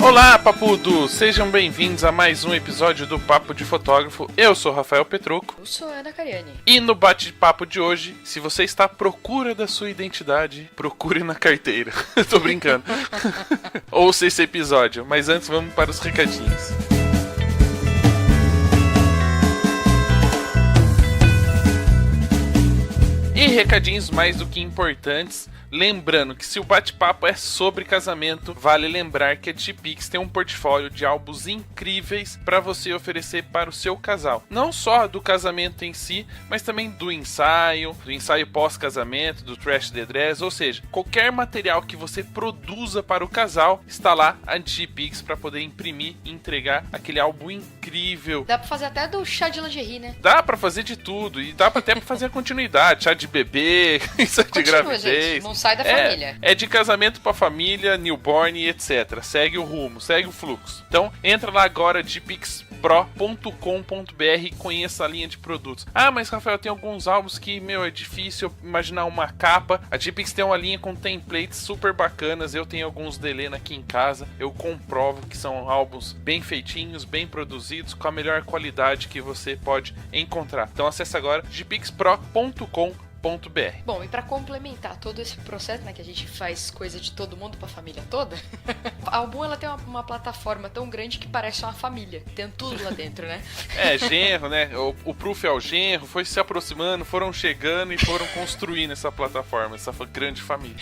Olá, papudos! Sejam bem-vindos a mais um episódio do Papo de Fotógrafo. Eu sou Rafael Petrucco. Eu sou Ana Cariani. E no bate-papo de hoje, se você está à procura da sua identidade, procure na carteira. Tô brincando. Ouça esse episódio, mas antes vamos para os recadinhos. E recadinhos mais do que importantes. Lembrando que se o bate-papo é sobre casamento, vale lembrar que a G-Pix tem um portfólio de álbuns incríveis para você oferecer para o seu casal. Não só do casamento em si, mas também do ensaio pós-casamento, do Trash the Dress, ou seja, qualquer material que você produza para o casal, está lá a G-Pix para poder imprimir e entregar aquele álbum incrível. Dá pra fazer até do chá de lingerie, né? Dá pra fazer de tudo, e dá até pra fazer a continuidade, chá de bebê, chá de gravidez. Gente, não sai da família. É de casamento pra família, newborn e etc. Segue o rumo, segue o fluxo. Então, entra lá agora, gpixpro.com.br e conheça a linha de produtos. Ah, mas Rafael, tem alguns álbuns que, é difícil imaginar uma capa. A G-Pix tem uma linha com templates super bacanas. Eu tenho alguns da Helena aqui em casa. Eu comprovo que são álbuns bem feitinhos, bem produzidos, com a melhor qualidade que você pode encontrar. Então, acesse agora gpixpro.com.br. Bom, e pra complementar todo esse processo, né, que a gente faz coisa de todo mundo pra família toda, a Album, ela tem uma plataforma tão grande que parece uma família, tem tudo lá dentro, né? Genro, né? O Proof é o genro, foi se aproximando, foram chegando e foram construindo essa plataforma, essa grande família.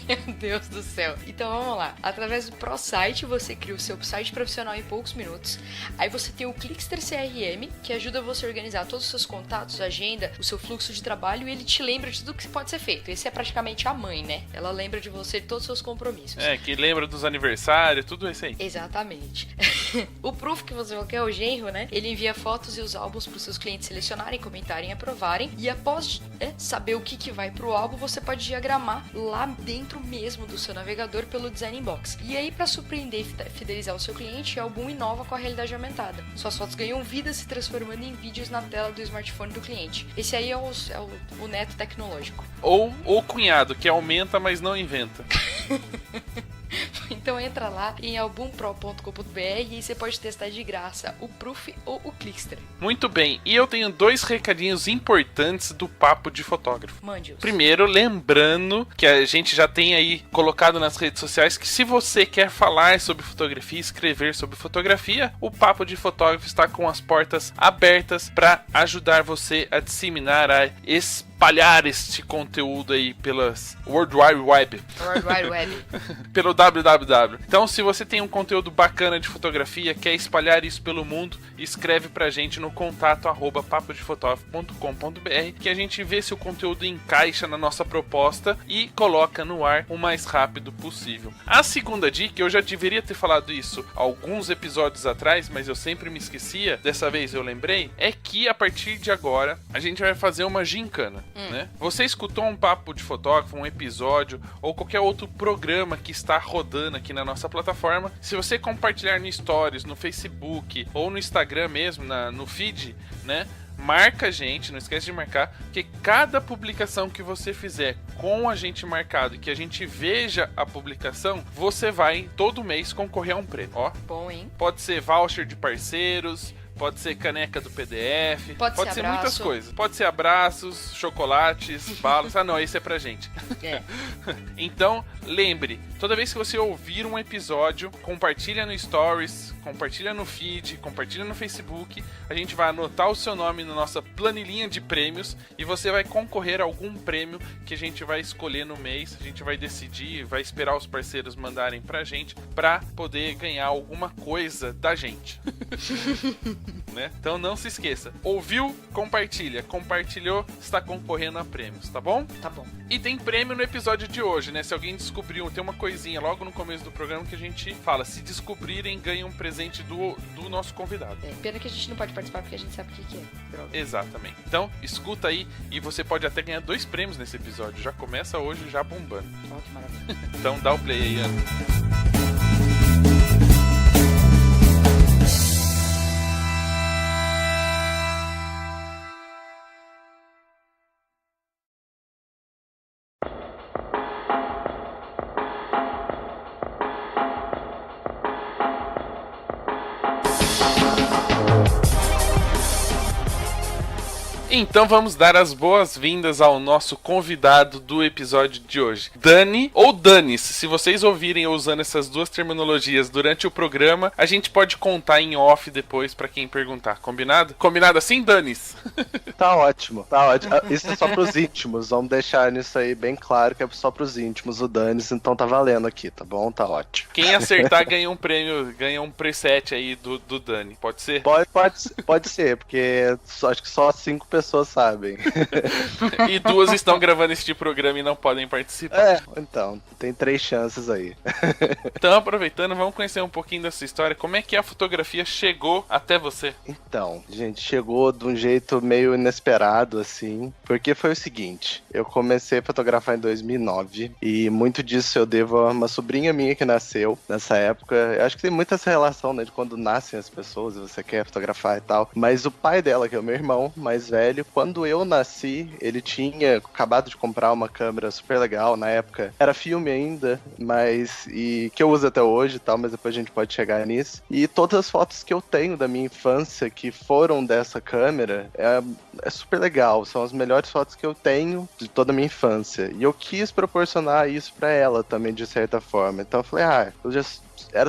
Meu Deus do céu. Então vamos lá, através do ProSite você cria o seu site profissional em poucos minutos. Aí você tem o Clickster CRM, que ajuda você a organizar todos os seus contatos, agenda, o seu fluxo de trabalho, e ele te lembra de tudo que pode ser feito. Esse é praticamente a mãe, né? Ela lembra de você de todos os seus compromissos. Que lembra dos aniversários, tudo isso aí. Exatamente. O Proof, que você quer, o genro, né? Ele envia fotos e os álbuns para os seus clientes selecionarem, comentarem e aprovarem. E após saber o que vai pro álbum, você pode diagramar lá dentro mesmo do seu navegador pelo Design Inbox. E aí, para surpreender e fidelizar o seu cliente, a Album inova com a realidade aumentada. Suas fotos ganham vida se transformando em vídeos na tela do smartphone do cliente. Esse aí é o neto tecnológico. Ou o cunhado, que aumenta, mas não inventa. Então entra lá em albumpro.com.br e você pode testar de graça o Proof ou o Clickster. Muito bem, e eu tenho 2 recadinhos importantes do Papo de Fotógrafo. Mande-os. Primeiro, lembrando que a gente já tem aí colocado nas redes sociais que se você quer falar sobre fotografia, escrever sobre fotografia, o Papo de Fotógrafo está com as portas abertas para ajudar você a disseminar, a espalhar este conteúdo aí pelas World Wide Web. Pelo www. Então, se você tem um conteúdo bacana de fotografia, quer espalhar isso pelo mundo, escreve pra gente no contato @papodefotografo.com.br que a gente vê se o conteúdo encaixa na nossa proposta e coloca no ar o mais rápido possível. A segunda dica, eu já deveria ter falado isso alguns episódios atrás, mas eu sempre me esquecia, dessa vez eu lembrei, é que a partir de agora a gente vai fazer uma gincana. Né? Você escutou um Papo de Fotógrafo, um episódio ou qualquer outro programa que está rodando aqui na nossa plataforma, se você compartilhar no Stories, no Facebook ou no Instagram mesmo, no feed, né? Marca a gente, não esquece de marcar, porque cada publicação que você fizer com a gente marcado e que a gente veja a publicação, você vai todo mês concorrer a um prêmio. Ó, bom, hein? Pode ser voucher de parceiros, pode ser caneca do PDF, pode ser muitas coisas. Pode ser abraços, chocolates, balas. Ah, não, esse é pra gente. Então, lembre, toda vez que você ouvir um episódio, compartilha no Stories, compartilha no feed, compartilha no Facebook. A gente vai anotar o seu nome na nossa planilhinha de prêmios e você vai concorrer a algum prêmio que a gente vai escolher no mês. A gente vai decidir, vai esperar os parceiros mandarem pra gente pra poder ganhar alguma coisa da gente. Né? Então não se esqueça, ouviu, compartilha, compartilhou, está concorrendo a prêmios, tá bom? Tá bom. E tem prêmio no episódio de hoje, né? Se alguém descobriu, tem uma coisinha logo no começo do programa que a gente fala, se descobrirem, ganham um presente do nosso convidado. Pena que a gente não pode participar porque a gente sabe o que é. Droga. Exatamente. Então, escuta aí e você pode até ganhar 2 prêmios nesse episódio. Já começa hoje, já bombando. Oh, que maravilha. Então dá o play aí, Ana. Então vamos dar as boas-vindas ao nosso convidado do episódio de hoje. Dani, ou Danis, se vocês ouvirem eu usando essas duas terminologias durante o programa, a gente pode contar em off depois pra quem perguntar. Combinado? Combinado assim, Danis? Tá ótimo, tá ótimo. Isso é só pros íntimos, vamos deixar nisso aí bem claro que é só pros íntimos o Danis, então tá valendo aqui, tá bom? Tá ótimo. Quem acertar ganha um prêmio, ganha um preset aí do Dani, pode ser? Pode ser, porque acho que só 5 pessoas sabem. E 2 estão gravando este programa e não podem participar. Então, tem 3 chances aí. Então, aproveitando, vamos conhecer um pouquinho dessa história. Como é que a fotografia chegou até você? Então, gente, chegou de um jeito meio inesperado, assim, porque foi o seguinte, eu comecei a fotografar em 2009 e muito disso eu devo a uma sobrinha minha que nasceu nessa época. Eu acho que tem muita essa relação, né, de quando nascem as pessoas e você quer fotografar e tal, mas o pai dela, que é o meu irmão mais velho, quando eu nasci, ele tinha acabado de comprar uma câmera super legal, na época era filme ainda, mas, e que eu uso até hoje e tal, mas depois a gente pode chegar nisso, e todas as fotos que eu tenho da minha infância que foram dessa câmera, é super legal, são as melhores fotos que eu tenho de toda a minha infância, e eu quis proporcionar isso pra ela também, de certa forma, então eu falei,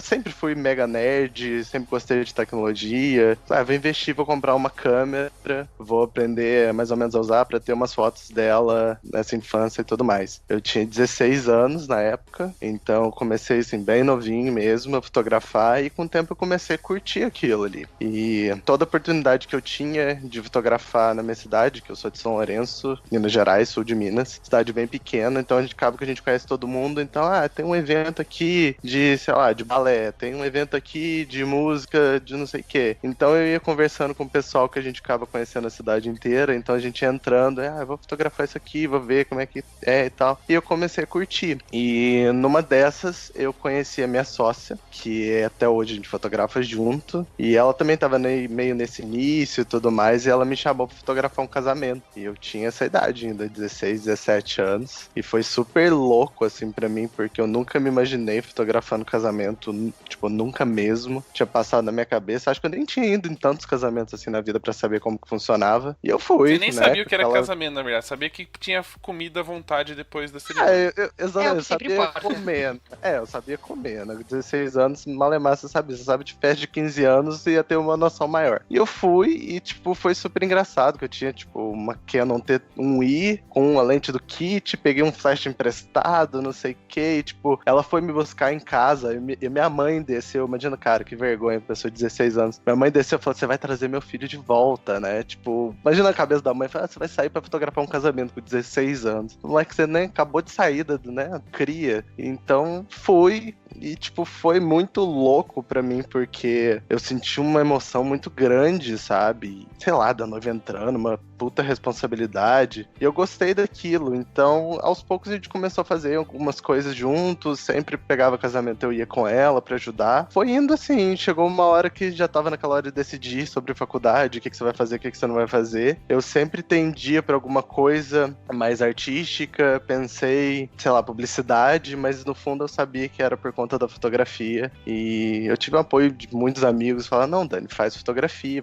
sempre fui mega nerd, sempre gostei de tecnologia. Vou investir, vou comprar uma câmera, vou aprender mais ou menos a usar pra ter umas fotos dela nessa infância e tudo mais. Eu tinha 16 anos na época, então comecei assim, bem novinho mesmo, a fotografar, e com o tempo eu comecei a curtir aquilo ali. E toda oportunidade que eu tinha de fotografar na minha cidade, que eu sou de São Lourenço, Minas Gerais, sul de Minas, cidade bem pequena, então acaba que a gente conhece todo mundo, então, tem um evento aqui de, sei lá, de balé, tem um evento aqui de música, de não sei o quê. Então eu ia conversando com o pessoal que a gente acaba conhecendo a cidade inteira, então a gente ia entrando, eu vou fotografar isso aqui, vou ver como é que é e tal. E eu comecei a curtir. E numa dessas, eu conheci a minha sócia, que até hoje a gente fotografa junto, e ela também tava meio nesse início e tudo mais, e ela me chamou pra fotografar um casamento. E eu tinha essa idade ainda, 16, 17 anos, e foi super louco, assim, pra mim, porque eu nunca me imaginei fotografando casamento, tipo, nunca mesmo tinha passado na minha cabeça. Acho que eu nem tinha ido em tantos casamentos assim na vida pra saber como que funcionava. E eu fui. Você nem sabia o que era casamento, na verdade. Sabia que tinha comida à vontade depois da cerimônia. Eu sabia comer. Eu sabia comer, né? 16 anos, malemar, você sabe de festa de 15 anos ia ter uma noção maior. E eu fui e, tipo, foi super engraçado, que eu tinha, tipo, uma Canon T1i com a lente do kit, peguei um flash emprestado, não sei o que, e, tipo, ela foi me buscar em casa e minha mãe desceu, imagina, cara, que vergonha, pessoa de 16 anos. Minha mãe desceu e falou, você vai trazer meu filho de volta, né? Tipo, imagina a cabeça da mãe, fala, você vai sair pra fotografar um casamento com 16 anos. O moleque, você nem acabou de sair, né? Cria. Então, fui. E, tipo, foi muito louco pra mim, porque eu senti uma emoção muito grande, sabe? Sei lá, da noiva entrando, uma puta responsabilidade. E eu gostei daquilo. Então, aos poucos a gente começou a fazer algumas coisas juntos. Sempre pegava casamento, eu ia com ela pra ajudar. Foi indo assim, chegou uma hora que já tava naquela hora de decidir sobre faculdade, o que você vai fazer, o que você não vai fazer. Eu sempre tendia pra alguma coisa mais artística, pensei, sei lá, publicidade, mas no fundo eu sabia que era por conta da fotografia. E eu tive o apoio de muitos amigos, falaram, não, Dani, faz fotografia.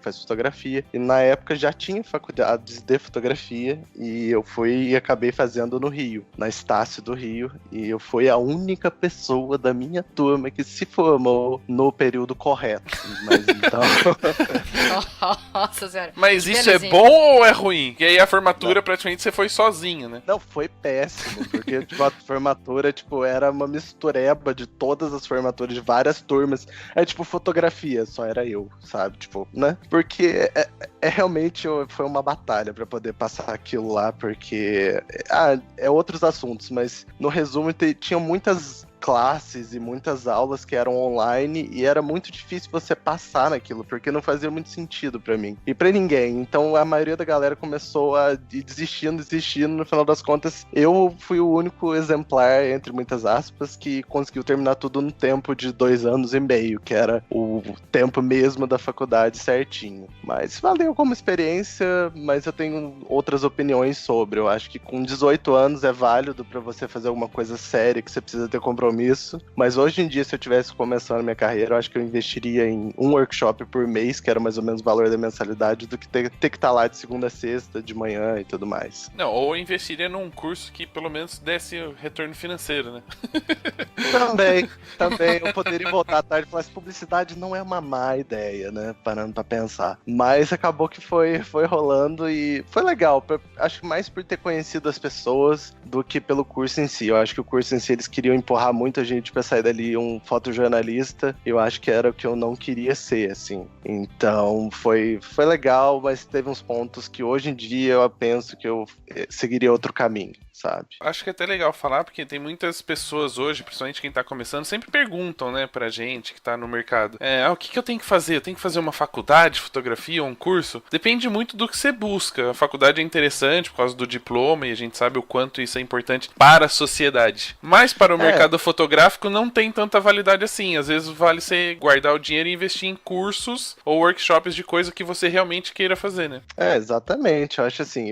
E na época já tinha faculdades de fotografia, e eu fui e acabei fazendo no Rio, na Estácio do Rio, e eu fui a única pessoa da minha turma que se formou no período correto. Mas então... Nossa senhora. Mas isso é bom ou é ruim? E aí a formatura praticamente você foi sozinho, né? Não, foi péssimo, porque tipo, a formatura tipo, era uma mistureba de todas as formaturas, de várias turmas. É tipo fotografia, só era eu, sabe? Tipo, né? Porque realmente foi uma batalha pra poder passar aquilo lá, porque... é outros assuntos, mas no resumo tinha muitas classes e muitas aulas que eram online e era muito difícil você passar naquilo, porque não fazia muito sentido pra mim e pra ninguém. Então a maioria da galera começou a ir desistindo. No final das contas, eu fui o único exemplar, entre muitas aspas, que conseguiu terminar tudo no tempo de 2 anos e meio, que era o tempo mesmo da faculdade certinho. Mas valeu como experiência, mas eu tenho outras opiniões sobre. Eu acho que com 18 anos é válido pra você fazer alguma coisa séria, que você precisa ter compromisso compromisso. Mas hoje em dia, se eu tivesse começando a minha carreira, eu acho que eu investiria em um workshop por mês, que era mais ou menos o valor da mensalidade, do que ter que estar lá de segunda a sexta, de manhã e tudo mais. Não, ou investiria num curso que pelo menos desse retorno financeiro, né? Também eu poderia voltar à tarde e falar que publicidade não é uma má ideia, né? Parando pra pensar. Mas acabou que foi rolando e foi legal. Acho que mais por ter conhecido as pessoas do que pelo curso em si. Eu acho que o curso em si eles queriam empurrar muita gente pra sair dali um fotojornalista. Eu acho que era o que eu não queria ser, assim. Então foi legal, mas teve uns pontos que hoje em dia eu penso que eu seguiria outro caminho, sabe? Acho que é até legal falar, porque tem muitas pessoas hoje, principalmente quem tá começando, sempre perguntam, né, pra gente que tá no mercado. O que eu tenho que fazer? Eu tenho que fazer uma faculdade de fotografia ou um curso? Depende muito do que você busca. A faculdade é interessante por causa do diploma e a gente sabe o quanto isso é importante para a sociedade. Mas para o mercado fotográfico não tem tanta validade assim. Às vezes vale você guardar o dinheiro e investir em cursos ou workshops de coisa que você realmente queira fazer, né? Exatamente. Eu acho assim,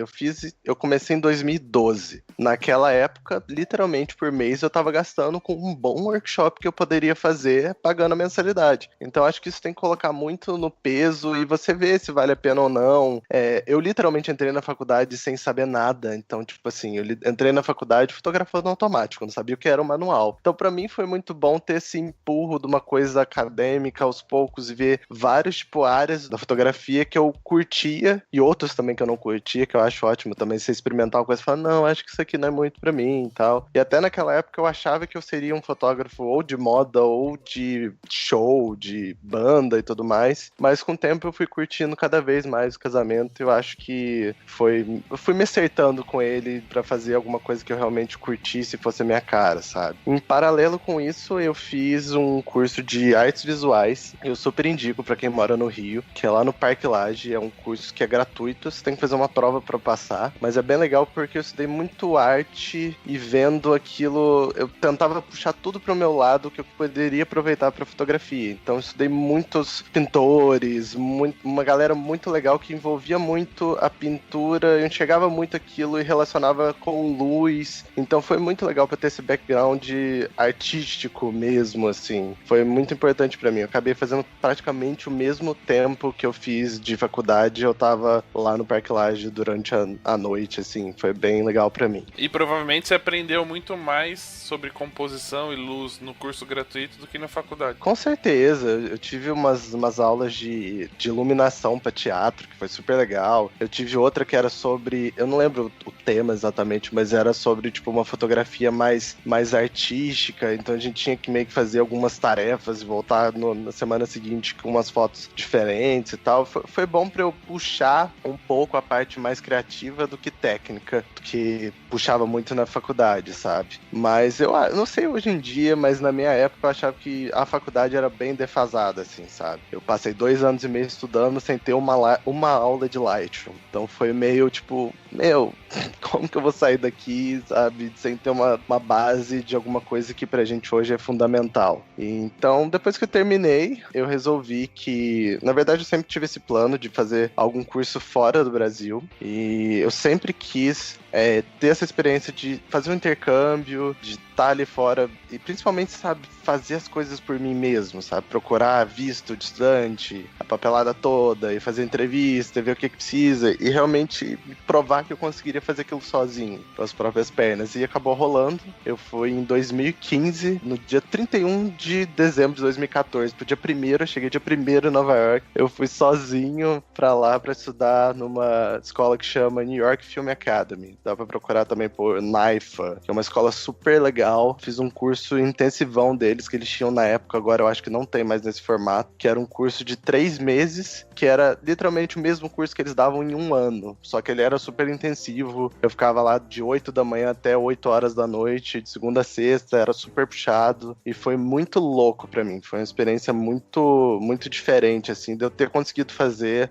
eu comecei em 2012. Naquela época, literalmente por mês, eu tava gastando com um bom workshop que eu poderia fazer pagando a mensalidade. Então acho que isso tem que colocar muito no peso e você vê se vale a pena ou não. Eu literalmente entrei na faculdade sem saber nada. Então, tipo assim, eu entrei na faculdade fotografando automático, não sabia o que era o manual. Então, pra mim, foi muito bom ter esse empurro de uma coisa acadêmica aos poucos e ver vários, tipo, áreas da fotografia que eu curtia e outros também que eu não curtia, que eu acho ótimo também você experimentar uma coisa e falar, não, acho que isso aqui não é muito pra mim e tal. E até naquela época eu achava que eu seria um fotógrafo ou de moda ou de show, de banda e tudo mais. Mas com o tempo eu fui curtindo cada vez mais o casamento. Eu acho que eu fui me acertando com ele pra fazer alguma coisa que eu realmente curtisse e fosse a minha cara, sabe? Em paralelo com isso, eu fiz um curso de artes visuais. Eu super indico pra quem mora no Rio, que é lá no Parque Lage. É um curso que é gratuito, você tem que fazer uma prova pra passar. Mas é bem legal porque eu estudei muito arte e vendo aquilo, eu tentava puxar tudo pro meu lado que eu poderia aproveitar pra fotografia. Então eu estudei muitos pintores, uma galera muito legal que envolvia muito a pintura, eu enxergava muito aquilo e relacionava com luz. Então foi muito legal pra ter esse background artístico mesmo, assim. Foi muito importante pra mim. Eu acabei fazendo praticamente o mesmo tempo que eu fiz de faculdade, eu tava lá no Parque Lage durante a noite, assim. Foi bem legal pra mim. E provavelmente você aprendeu muito mais sobre composição e luz no curso gratuito do que na faculdade. Com certeza. Eu tive umas aulas de iluminação pra teatro, que foi super legal. Eu tive outra que era sobre... Eu não lembro o tema exatamente, mas era sobre, tipo, uma fotografia mais artística. Então a gente tinha que meio que fazer algumas tarefas e voltar na semana seguinte com umas fotos diferentes e tal. Foi bom pra eu puxar um pouco a parte mais criativa do que técnica, que puxava muito na faculdade, sabe? Mas eu não sei hoje em dia, mas na minha época eu achava que a faculdade era bem defasada, assim, sabe? Eu passei 2 anos e meio estudando sem ter uma aula de Lightroom. Então foi meio tipo, como que eu vou sair daqui, sabe? Sem ter uma base de alguma coisa que pra gente hoje é fundamental. Então, depois que eu terminei, eu resolvi que... Na verdade, eu sempre tive esse plano de fazer algum curso fora do Brasil. E eu sempre quis ter essa experiência de fazer um intercâmbio, de estar ali fora e principalmente, sabe, fazer as coisas por mim mesmo, sabe? Procurar visto de estudante, a papelada toda e fazer entrevista, ver o que precisa e realmente provar que eu conseguiria fazer aquilo sozinho, pelas próprias pernas. E acabou rolando. Eu fui em 2015, no dia 31 de dezembro de 2014, pro dia 1º, eu cheguei dia 1º em Nova York. Eu fui sozinho pra lá pra estudar numa escola que chama New York Film Academy. Dá pra procurar também por NYFA, que é uma escola super legal. Fiz um curso intensivão deles, que eles tinham na época, agora eu acho que não tem mais nesse formato, que era um curso de 3 meses, que era literalmente o mesmo curso que eles davam em 1 ano, só que ele era super intensivo. Eu ficava lá de 8 da manhã até 8 horas da noite, de segunda a sexta, era super puxado, e foi muito louco pra mim. Foi uma experiência muito, muito diferente, assim, de eu ter conseguido fazer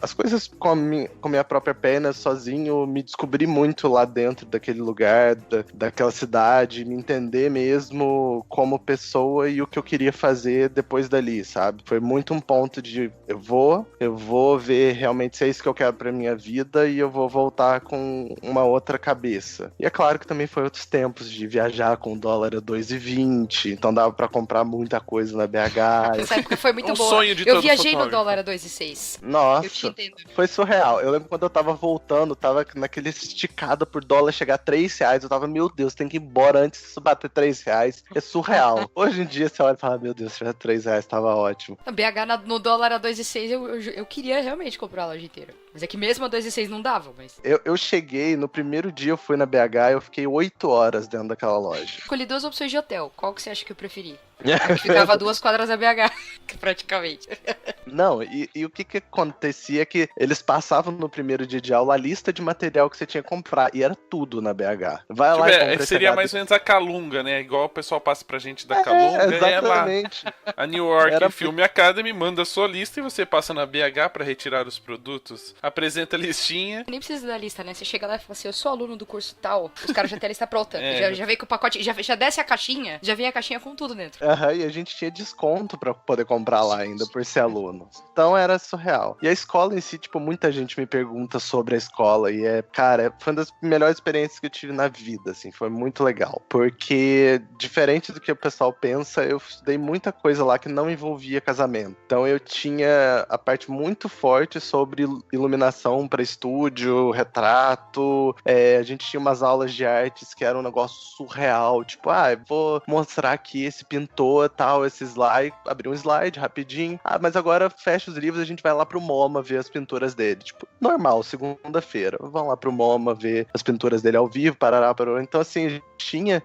as coisas com a minha própria perna, sozinho, me descobri muito lá dentro daquele lugar, daquela cidade, me entender mesmo como pessoa e o que eu queria fazer depois dali, sabe? Foi muito um ponto de eu vou ver realmente se é isso que eu quero pra minha vida e eu vou voltar com uma outra cabeça. E é claro que também foi outros tempos de viajar com o dólar a 2,20, então dava pra comprar muita coisa na BH. Essa época foi muito Um boa. sonho de Eu todo viajei fotógrafo. no dólar a 2,06. Nossa, Eu te entendo. foi surreal. Eu lembro quando eu tava voltando, tava naquele esticada por dólar chegar a R$3. Eu tava, meu Deus, tem que ir embora antes disso bater R$3. É surreal. Hoje em dia você olha e fala, meu Deus, se tiver R$3, tava ótimo. A BH no dólar a 2,06 eu queria realmente comprar a loja inteira. Mas é que mesmo a 2,06 não dava, mas... Eu cheguei, no primeiro dia eu fui na BH, eu fiquei 8 horas dentro daquela loja. Escolhi 2 opções de hotel. Qual que você acha que eu preferi? A que ficava a 2 quadras da BH, praticamente. Não, e o que acontecia é que eles passavam no primeiro dia de aula a lista de material que você tinha que comprar, e era tudo na BH. Vai lá e compra esse seria HD. mais ou menos a Calunga, né? Igual o pessoal passa pra gente da Calunga, exatamente. a New York Era- Film Academy manda a sua lista e você passa na BH pra retirar os produtos, apresenta a listinha. Nem precisa da lista, né? Você chega lá e fala assim, eu sou aluno do curso tal. Os caras já têm a lista pronta. É. Já vem com o pacote, já desce a caixinha, já vem a caixinha com tudo dentro. Aham, e a gente tinha desconto pra poder comprar lá ainda, por ser aluno. Então era surreal. E a escola em si, tipo, muita gente me pergunta sobre a escola, e cara, foi uma das melhores experiências que eu tive na vida, assim, foi muito legal. Porque, diferente do que o pessoal pensa, eu estudei muita coisa lá que não envolvia casamento. Então eu tinha a parte muito forte sobre iluminação para estúdio, retrato, a gente tinha umas aulas de artes que era um negócio surreal, tipo, eu vou mostrar aqui esse pintor, tal, esse slide, abrir um slide rapidinho, mas agora fecha os livros, a gente vai lá pro MoMA ver as pinturas dele, tipo, normal, segunda-feira, vamos lá pro MoMA ver as pinturas dele ao vivo, parará. Então assim, a gente tinha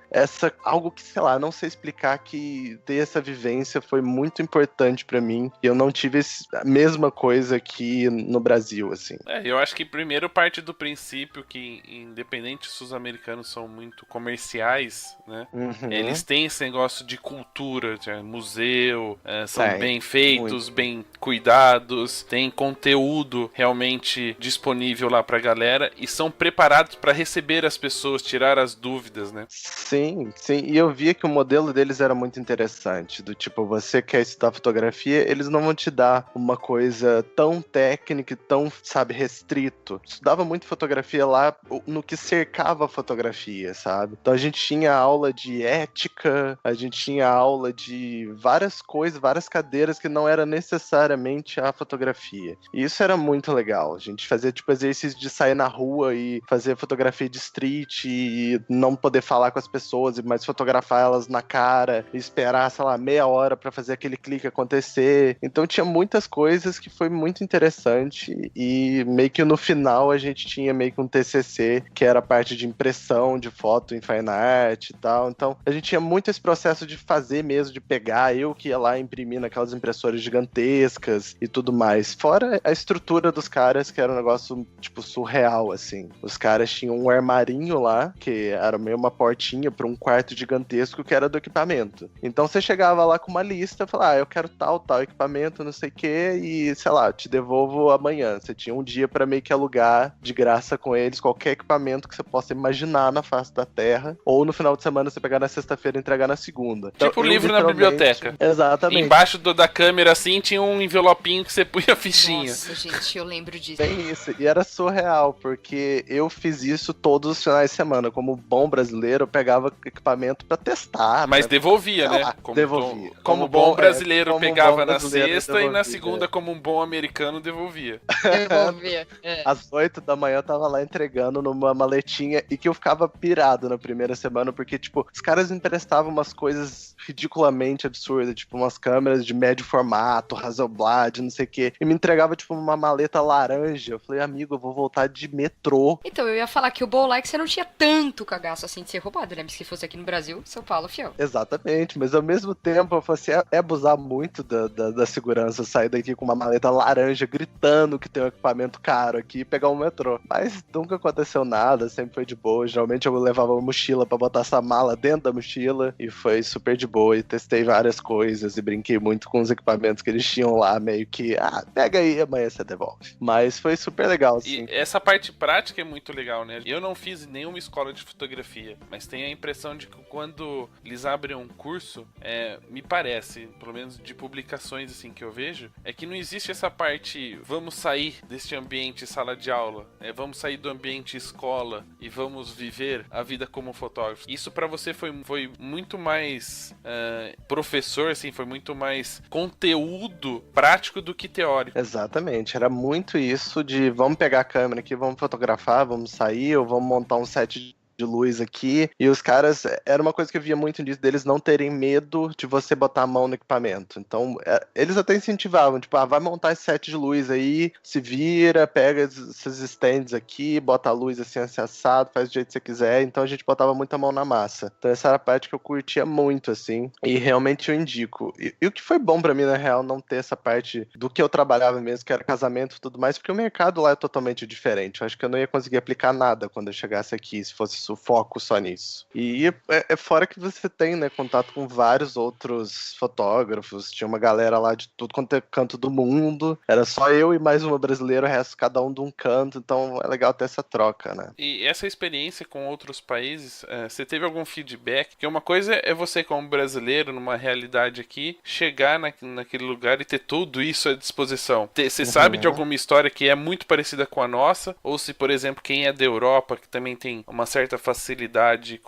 algo que, sei lá, não sei explicar, que ter essa vivência foi muito importante pra mim, e eu não tive a mesma coisa aqui no Brasil, assim. Eu acho que primeiro parte do princípio que, independente se os americanos são muito comerciais, né? Uhum. Eles têm esse negócio de cultura, de museu, são Tem, bem feitos, muito. bem cuidados, tem conteúdo realmente disponível lá pra galera e são preparados pra receber as pessoas, tirar as dúvidas, né? Sim, e eu via que o modelo deles era muito interessante, do tipo, você quer estudar fotografia, eles não vão te dar uma coisa tão técnica e tão, sabe, restrito. Estudava muito fotografia lá no que cercava a fotografia, sabe? Então a gente tinha aula de ética, a gente tinha aula de várias coisas, várias cadeiras que não era necessariamente a fotografia. E isso era muito legal. A gente fazia, tipo, exercício de sair na rua e fazer fotografia de street e não poder falar com as pessoas, mas fotografar elas na cara e esperar, sei lá, meia hora pra fazer aquele clique acontecer. Então tinha muitas coisas que foi muito interessante e meio que no final a gente tinha meio que um TCC, que era a parte de impressão de foto em fine art e tal. Então a gente tinha muito esse processo de fazer mesmo, de pegar, eu que ia lá imprimir naquelas impressoras gigantescas e tudo mais. Fora a estrutura dos caras, que era um negócio, tipo, surreal, assim. Os caras tinham um armarinho lá, que era meio uma portinha pra um quarto gigantesco que era do equipamento. Então você chegava lá com uma lista, falava, eu quero tal equipamento, não sei o que, e, sei lá, te devolvo amanhã. Você tinha um dia pra meio que alugar de graça com eles qualquer equipamento que você possa imaginar na face da Terra, ou no final de semana você pegar na sexta-feira e entregar na segunda. Então, Tipo livro na biblioteca. Exatamente. Embaixo da câmera, assim, tinha um envelopinho que você punha a fichinha. Nossa, gente, eu lembro disso. Bem isso, e era surreal, porque eu fiz isso todos os finais de semana. Como bom brasileiro, eu pegava equipamento pra testar. Mas devolvia, sei né? lá, devolvia. Como bom brasileiro, como pegava bom na brasileiro, sexta e na devolvia, segunda, como um bom americano, devolvia. Devolver. Às 8 da manhã eu tava lá entregando numa maletinha e que eu ficava pirado na primeira semana, porque, tipo, os caras me emprestavam umas coisas ridiculamente absurdas, tipo, umas câmeras de médio formato, Hasselblad, não sei o quê, e me entregava, tipo, uma maleta laranja. Eu falei, amigo, eu vou voltar de metrô. Então, eu ia falar que o Bowl Like você não tinha tanto cagaço assim de ser roubado, né? Mas se fosse aqui no Brasil, São Paulo, fiel. Exatamente, mas ao mesmo tempo eu falei assim, é abusar muito da segurança, sair daqui com uma maleta laranja gritando que tem um equipamento caro aqui e pegar um metrô. Mas nunca aconteceu nada, sempre foi de boa. Geralmente eu levava uma mochila pra botar essa mala dentro da mochila e foi super de boa. E testei várias coisas e brinquei muito com os equipamentos que eles tinham iam lá meio que, pega aí, amanhã você devolve. Mas foi super legal, assim. E essa parte prática é muito legal, né? Eu não fiz nenhuma escola de fotografia, mas tenho a impressão de que quando eles abrem um curso, me parece, pelo menos de publicações assim que eu vejo, é que não existe essa parte, vamos sair deste ambiente sala de aula, vamos sair do ambiente escola e vamos viver a vida como fotógrafo. Isso pra você foi muito mais professor, assim, foi muito mais conteúdo prático do que teórico. Exatamente, era muito isso de vamos pegar a câmera aqui, vamos fotografar, vamos sair, ou vamos montar um set de luz aqui, e os caras, era uma coisa que eu via muito disso, deles não terem medo de você botar a mão no equipamento, então eles até incentivavam, tipo, vai montar esse set de luz aí, se vira, pega esses stands aqui, bota a luz assim assado, faz do jeito que você quiser, então a gente botava muita mão na massa, então essa era a parte que eu curtia muito, assim, e realmente eu indico, e o que foi bom pra mim, na real, não ter essa parte do que eu trabalhava mesmo, que era casamento e tudo mais, porque o mercado lá é totalmente diferente, eu acho que eu não ia conseguir aplicar nada quando eu chegasse aqui, se fosse o foco só nisso. E fora que você tem, né, contato com vários outros fotógrafos, tinha uma galera lá de tudo quanto é canto do mundo, era só eu e mais uma brasileira, o resto cada um de um canto, então é legal ter essa troca, né. E essa experiência com outros países, você teve algum feedback? Porque uma coisa é você como brasileiro, numa realidade aqui, chegar naquele lugar e ter tudo isso à disposição. Você sabe de alguma história que é muito parecida com a nossa? Ou se, por exemplo, quem é da Europa, que também tem uma certa facilidade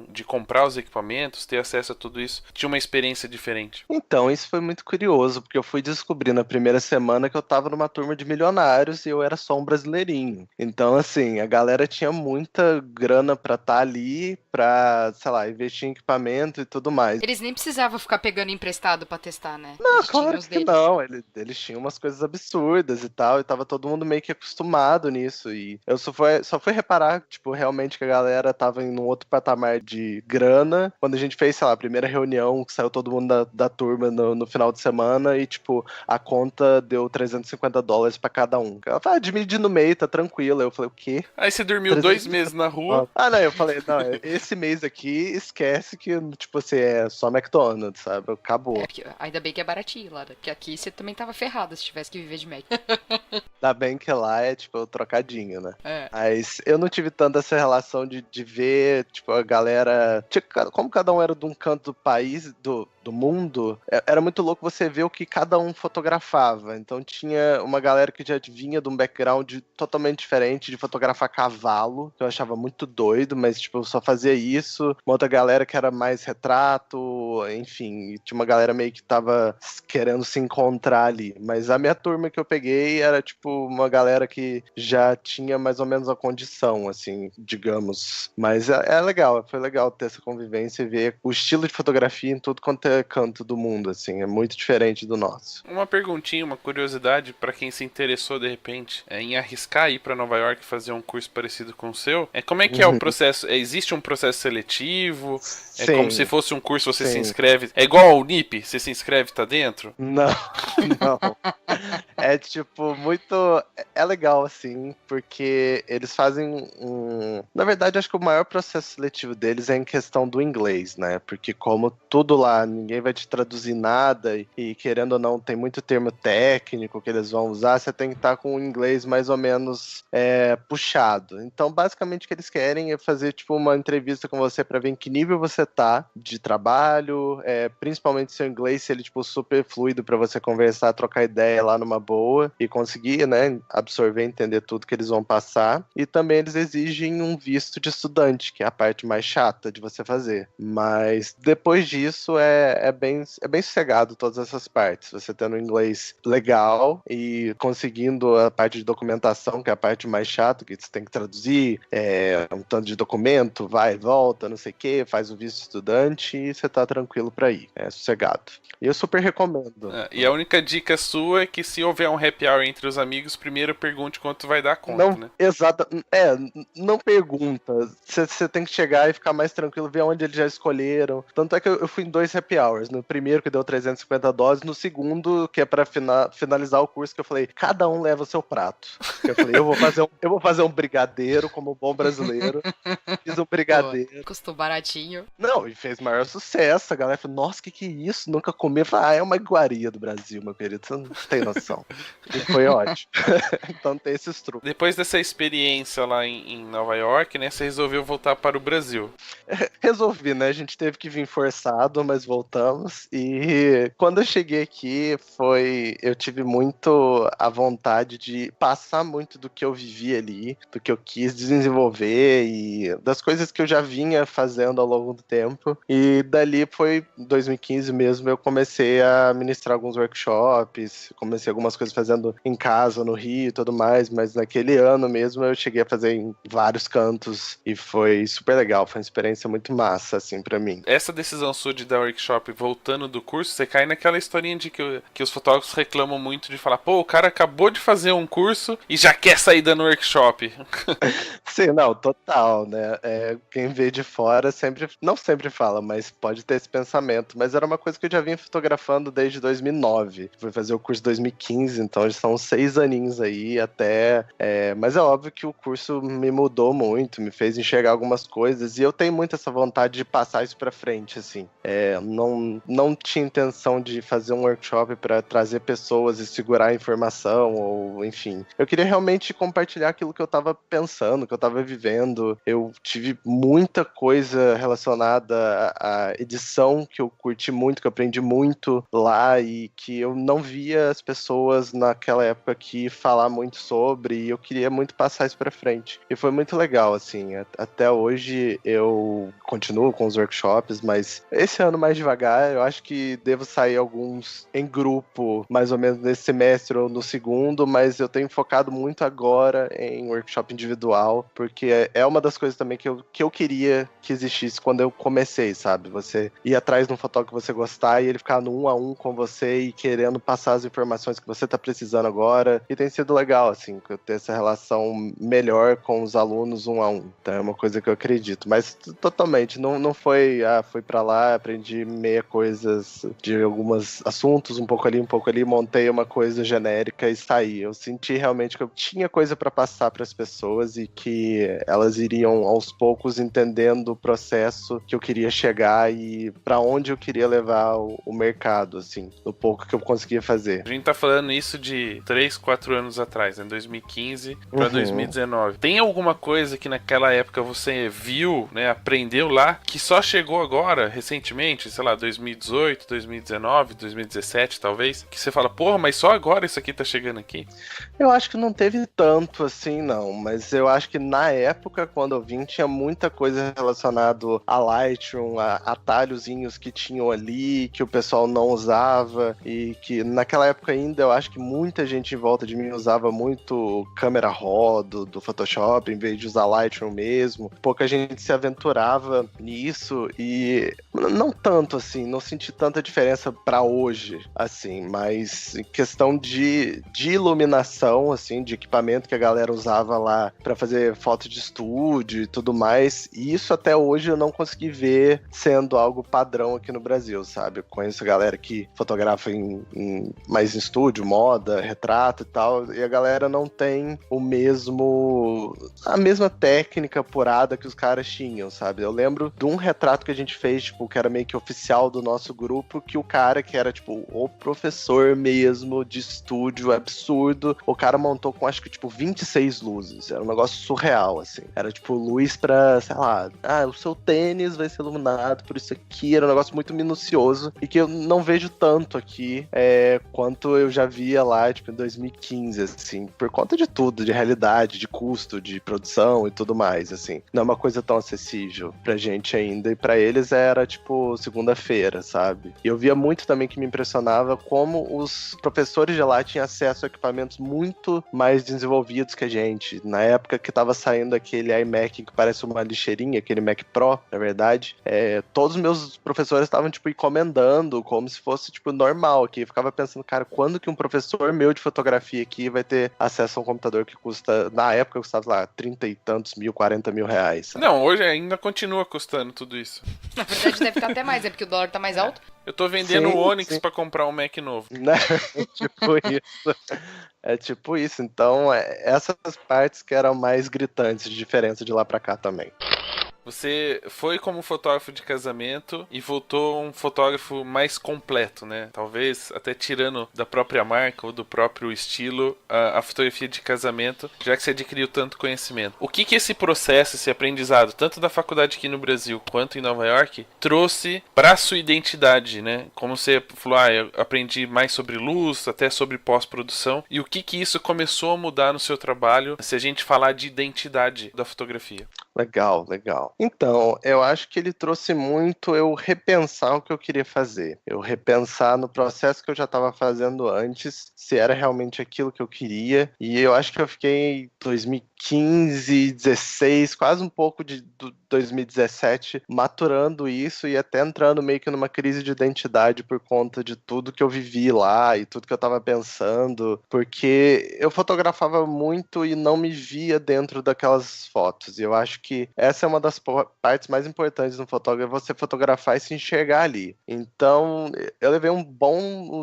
de comprar os equipamentos, ter acesso a tudo isso, tinha uma experiência diferente? Então, isso foi muito curioso, porque eu fui descobrir na primeira semana que eu tava numa turma de milionários e eu era só um brasileirinho. Então, assim, a galera tinha muita grana pra estar ali, pra, sei lá, investir em equipamento e tudo mais. Eles nem precisavam ficar pegando emprestado pra testar, né? Não, Eles claro tinham os que deles. não. Eles tinham umas coisas absurdas e tal, e tava todo mundo meio que acostumado nisso. E eu só fui reparar, tipo, realmente que a galera tava em um outro patamar de grana. Quando a gente fez, sei lá, a primeira reunião, que saiu todo mundo da turma no final de semana, e, tipo, a conta deu $350 pra cada um. Ela falou, dividir no meio, tá tranquilo. Eu falei, o quê? Aí você dormiu 2 meses na rua. Não, eu falei, não, esse mês aqui, esquece que, tipo, assim, é só McDonald's, sabe? Acabou. Ainda bem que é baratinho lá, né? Porque aqui você também tava ferrado se tivesse que viver de Mac. Ainda bem que lá é, tipo, o trocadinho, né? É. Mas eu não tive tanto essa relação de ver, tipo, a galera... Como cada um era de um canto do país, do mundo, era muito louco você ver o que cada um fotografava. Então tinha uma galera que já vinha de um background totalmente diferente, de fotografar cavalo, que eu achava muito doido, mas, tipo, eu só fazia isso. Uma outra galera que era mais retrato, enfim, tinha uma galera meio que tava querendo se encontrar ali. Mas a minha turma que eu peguei era, tipo, uma galera que já tinha mais ou menos a condição, assim, digamos. Mas é legal, foi legal ter essa convivência e ver o estilo de fotografia em tudo quanto é canto do mundo, assim, é muito diferente do nosso. Uma perguntinha, uma curiosidade pra quem se interessou de repente em arriscar ir pra Nova York e fazer um curso parecido com o seu. Como é que é o processo? Existe um processo seletivo? É como se fosse um curso, você se inscreve. É igual ao NIP? Você se inscreve e tá dentro? Não, não. É tipo, muito. É legal, assim, porque eles fazem Na verdade, acho que o maior processo seletivo deles é em questão do inglês, né? Porque, como tudo lá, ninguém vai te traduzir nada, e querendo ou não, tem muito termo técnico que eles vão usar, você tem que estar com o inglês mais ou menos puxado. Então, basicamente, o que eles querem é fazer, tipo, uma entrevista com você pra ver em que nível você tá de trabalho, principalmente seu inglês, se ele, tipo, super fluido pra você conversar, trocar ideia lá numa boa e conseguir, né, absorver, entender tudo que eles vão passar. E também eles exigem um visto de estudante, que é a parte mais chata de você fazer. Mas depois disso é bem sossegado todas essas partes. Você tendo inglês legal e conseguindo a parte de documentação, que é a parte mais chata, que você tem que traduzir, um tanto de documento, vai e volta, não sei o que, faz o visto de estudante e você tá tranquilo pra ir. É sossegado. E eu super recomendo. E a única dica sua é que se houver um happy hour entre os amigos, primeiro pergunte quanto vai dar a conta, Não, né? exato. Não pergunta. Você tem que chegar e ficar mais tranquilo, ver onde eles já escolheram. Tanto é que eu fui em 2 happy hours. No primeiro, que deu 350 doses. No segundo, que é pra finalizar o curso, que eu falei, cada um leva o seu prato. Eu falei, eu vou fazer um brigadeiro, como bom brasileiro. Fiz um brigadeiro. Pô, custou baratinho. Não, e fez maior sucesso. A galera falou, nossa, que é isso? Nunca comi. Eu falei, é uma iguaria do Brasil, meu querido. Você não tem noção. E foi ótimo. Então tem esses truques. Depois dessa experiência lá em Nova York, né, você resolveu voltar para o Brasil. Resolvi, né? A gente teve que vir forçado, mas voltamos. E quando eu cheguei aqui, eu tive muito a vontade de passar muito do que eu vivi ali, do que eu quis desenvolver e das coisas que eu já vinha fazendo ao longo do tempo. E dali foi 2015 mesmo, eu comecei a ministrar alguns workshops, comecei algumas coisas fazendo em casa, no Rio e tudo mais, mas naquele ano mesmo eu cheguei a fazer em vários cantos e foi super legal, foi uma experiência muito massa, assim, pra mim. Essa decisão sua de dar workshop voltando do curso, você cai naquela historinha de que os fotógrafos reclamam muito de falar, pô, o cara acabou de fazer um curso e já quer sair dando workshop. Sim, não, total, né? Quem vê de fora não sempre fala, mas pode ter esse pensamento. Mas era uma coisa que eu já vinha fotografando desde 2009. Fui fazer o curso em 2015, então já são 6 aninhos aí até. Mas é óbvio que o curso me mudou muito, me fez enxergar algumas coisas e eu tenho muito essa vontade de passar isso pra frente, assim. Não tinha intenção de fazer um workshop para trazer pessoas e segurar a informação, ou enfim. Eu queria realmente compartilhar aquilo que eu tava pensando, que eu tava vivendo. Eu tive muita coisa relacionada à edição que eu curti muito, que eu aprendi muito lá e que eu não via as pessoas naquela época aqui falar muito sobre, e eu queria muito passar isso pra frente. E foi muito legal, assim. Até hoje eu continuo com os workshops, mas esse ano mais devagar, eu acho que devo sair alguns em grupo, mais ou menos nesse semestre ou no segundo, mas eu tenho focado muito agora em workshop individual, porque é uma das coisas também que eu queria que existisse quando eu comecei, sabe? Você ir atrás de um fotógrafo que você gostar e ele ficar no 1 a 1 com você e querendo passar as informações que você tá precisando agora. E tem sido legal, assim, ter essa relação melhor com os alunos 1 a 1. Então é uma coisa que eu acredito. Mas totalmente, não foi, fui pra lá, aprendi meia coisas de alguns assuntos, um pouco ali, montei uma coisa genérica e saí. Eu senti realmente que eu tinha coisa pra passar pras pessoas e que elas iriam aos poucos entendendo o processo que eu queria chegar e pra onde eu queria levar o mercado, assim, no pouco que eu conseguia fazer. A gente tá falando isso de 3, 4 anos atrás, né? 2015 pra 2019. Tem alguma coisa que naquela época você viu, né, aprendeu lá, que só chegou agora, recentemente, sei lá, 2018, 2019, 2017 talvez, que você fala, porra, mas só agora isso aqui tá chegando aqui? Eu acho que não teve tanto assim, não, mas eu acho que na época, quando eu vim, tinha muita coisa relacionada a Lightroom, a atalhozinhos que tinham ali, que o pessoal não usava, e que naquela época ainda eu acho que muita gente em volta de mim usava muito câmera RAW do Photoshop, em vez de usar Lightroom mesmo. Pouca gente se aventurava nisso, e não tanto assim, não senti tanta diferença pra hoje, assim, mas em questão de iluminação, assim, de equipamento que a galera usava lá pra fazer foto de estúdio e tudo mais, e isso até hoje eu não consegui ver sendo algo padrão aqui no Brasil, sabe? Eu conheço a galera que fotografa mais em estúdio, moda, retrato e tal, e a galera não tem a mesma técnica apurada que os caras tinham, sabe? Eu lembro de um retrato que a gente fez, tipo, que era meio que oficial do nosso grupo, que o cara que era, tipo, o professor mesmo de estúdio absurdo, o cara montou com, acho que, tipo, 26 luzes. Era um negócio surreal, assim. Era, tipo, luz pra, sei lá, o seu tênis vai ser iluminado por isso aqui. Era um negócio muito minucioso e que eu não vejo tanto aqui quanto eu já via lá, tipo, em 2015, assim, por conta de tudo, de realidade, de custo, de produção e tudo mais, assim. Não é uma coisa tão acessível pra gente ainda, e pra eles era, tipo, segunda-feira, sabe? E eu via muito também que me impressionava como os professores de lá tinham acesso a equipamentos muito mais desenvolvidos que a gente. Na época que tava saindo aquele iMac que parece uma lixeirinha, aquele Mac Pro, na verdade, todos os meus professores estavam, tipo, encomendando como se fosse, tipo, normal aqui. Eu ficava pensando, cara, quando que um professor meu de fotografia aqui vai ter acesso a um computador que custa, na época, custava lá 30 e tantos mil, 40 mil reais. Sabe? Não, hoje ainda continua custando tudo isso. Na verdade deve estar até mais, é porque o dólar tá mais alto. Eu tô vendendo Sim, o Onix sim. pra comprar um Mac novo. Né? Tipo isso. É tipo isso. Então, essas partes que eram mais gritantes de diferença de lá pra cá também. Você foi como fotógrafo de casamento e voltou um fotógrafo mais completo, né? Talvez até tirando da própria marca ou do próprio estilo a fotografia de casamento, já que você adquiriu tanto conhecimento. O que esse processo, esse aprendizado, tanto da faculdade aqui no Brasil quanto em Nova York, trouxe para sua identidade, né? Como você falou, eu aprendi mais sobre luz, até sobre pós-produção. E o que isso começou a mudar no seu trabalho, se a gente falar de identidade da fotografia? Legal, legal. Então, eu acho que ele trouxe muito eu repensar o que eu queria fazer. Eu repensar no processo que eu já estava fazendo antes, se era realmente aquilo que eu queria. E eu acho que eu fiquei 2015, 16, quase um pouco de 2017, maturando isso e até entrando meio que numa crise de identidade por conta de tudo que eu vivi lá e tudo que eu estava pensando, porque eu fotografava muito e não me via dentro daquelas fotos. E eu acho que essa é uma das partes mais importantes no fotógrafo, você fotografar e se enxergar ali. Então, eu levei um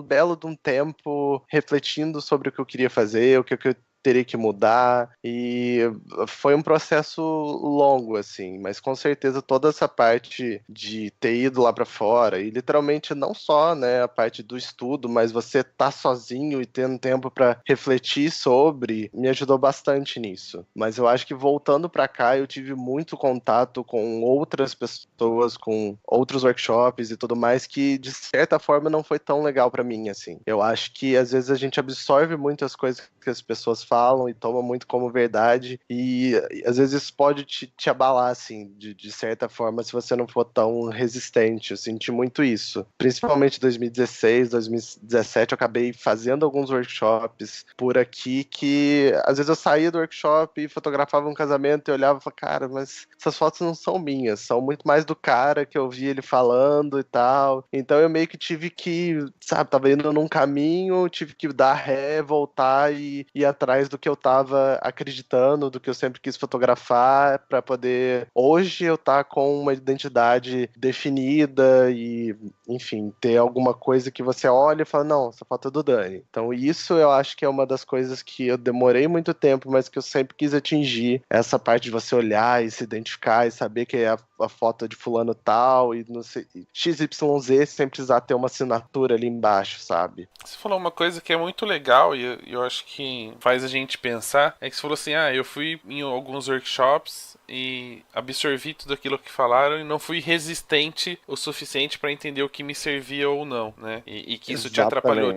belo de um tempo refletindo sobre o que eu queria fazer, o que eu teria que mudar, e foi um processo longo, assim, mas com certeza toda essa parte de ter ido lá para fora, e literalmente não só, né, a parte do estudo, mas você tá sozinho e tendo tempo para refletir sobre, me ajudou bastante nisso. Mas eu acho que voltando para cá, eu tive muito contato com outras pessoas, com outros workshops e tudo mais, que de certa forma não foi tão legal para mim, assim. Eu acho que às vezes a gente absorve muitas coisas que as pessoas falam e toma muito como verdade, e às vezes isso pode te abalar, assim, de certa forma, se você não for tão resistente. Eu senti muito isso. Principalmente em 2016, 2017, eu acabei fazendo alguns workshops por aqui que, às vezes eu saía do workshop e fotografava um casamento e olhava e falava, cara, mas essas fotos não são minhas, são muito mais do cara que eu vi ele falando e tal. Então eu meio que tive que, sabe, tava indo num caminho, tive que dar ré, voltar e ir atrás do que eu tava acreditando, do que eu sempre quis fotografar, para poder hoje eu estar com uma identidade definida e, enfim, ter alguma coisa que você olha e fala, não, essa foto é do Dani. Então isso eu acho que é uma das coisas que eu demorei muito tempo, mas que eu sempre quis atingir, essa parte de você olhar e se identificar e saber que é a foto de fulano tal e não sei, XYZ sem precisar ter uma assinatura ali embaixo, sabe? Você falou uma coisa que é muito legal e eu acho que faz a gente pensar, é que você falou assim, eu fui em alguns workshops e absorvi tudo aquilo que falaram e não fui resistente o suficiente para entender o que me servia ou não, né? E que isso te atrapalhou,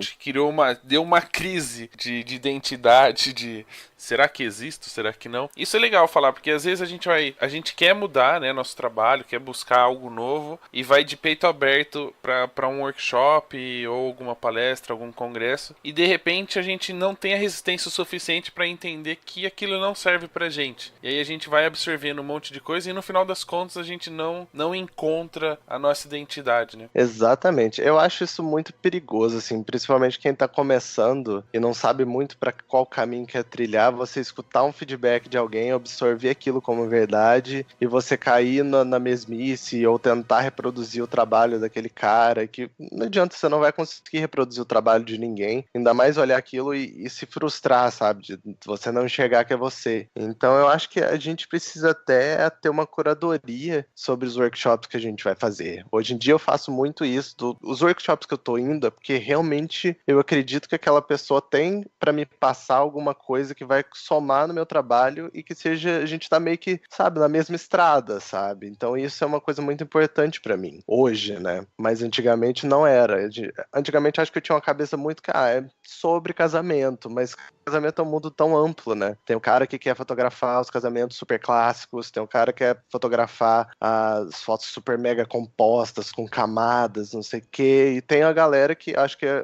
deu uma crise de identidade, de será que existo, será que não? Isso é legal falar, porque às vezes a gente quer mudar, né, nosso trabalho, quer buscar algo novo e vai de peito aberto para um workshop ou alguma palestra, algum congresso, e de repente a gente não tem a resistência o suficiente para entender que aquilo não serve pra gente. E aí a gente vai absorvendo um monte de coisa e no final das contas a gente não encontra a nossa identidade, né? Exatamente. Eu acho isso muito perigoso, assim, principalmente quem tá começando e não sabe muito para qual caminho quer trilhar, você escutar um feedback de alguém, absorver aquilo como verdade e você cair na mesmice ou tentar reproduzir o trabalho daquele cara, que não adianta, você não vai conseguir reproduzir o trabalho de ninguém, ainda mais olhar aquilo e se frustrar, sabe, de você não enxergar que é você. Então eu acho que a gente precisa até ter uma curadoria sobre os workshops que a gente vai fazer. Hoje em dia eu faço muito isso, os workshops que eu tô indo, é porque realmente eu acredito que aquela pessoa tem para me passar alguma coisa que vai somar no meu trabalho e que seja, a gente tá meio que, sabe, na mesma estrada, sabe? Então isso é uma coisa muito importante para mim, hoje, né? Mas antigamente não era. Antigamente acho que eu tinha uma cabeça muito que, é sobre casamento, mas casamento é um mundo tão amplo, né? Tem o cara que quer fotografar os casamentos super clássicos, clássicos, tem um cara que quer fotografar as fotos super mega compostas, com camadas, não sei o quê, e tem a galera que acho que é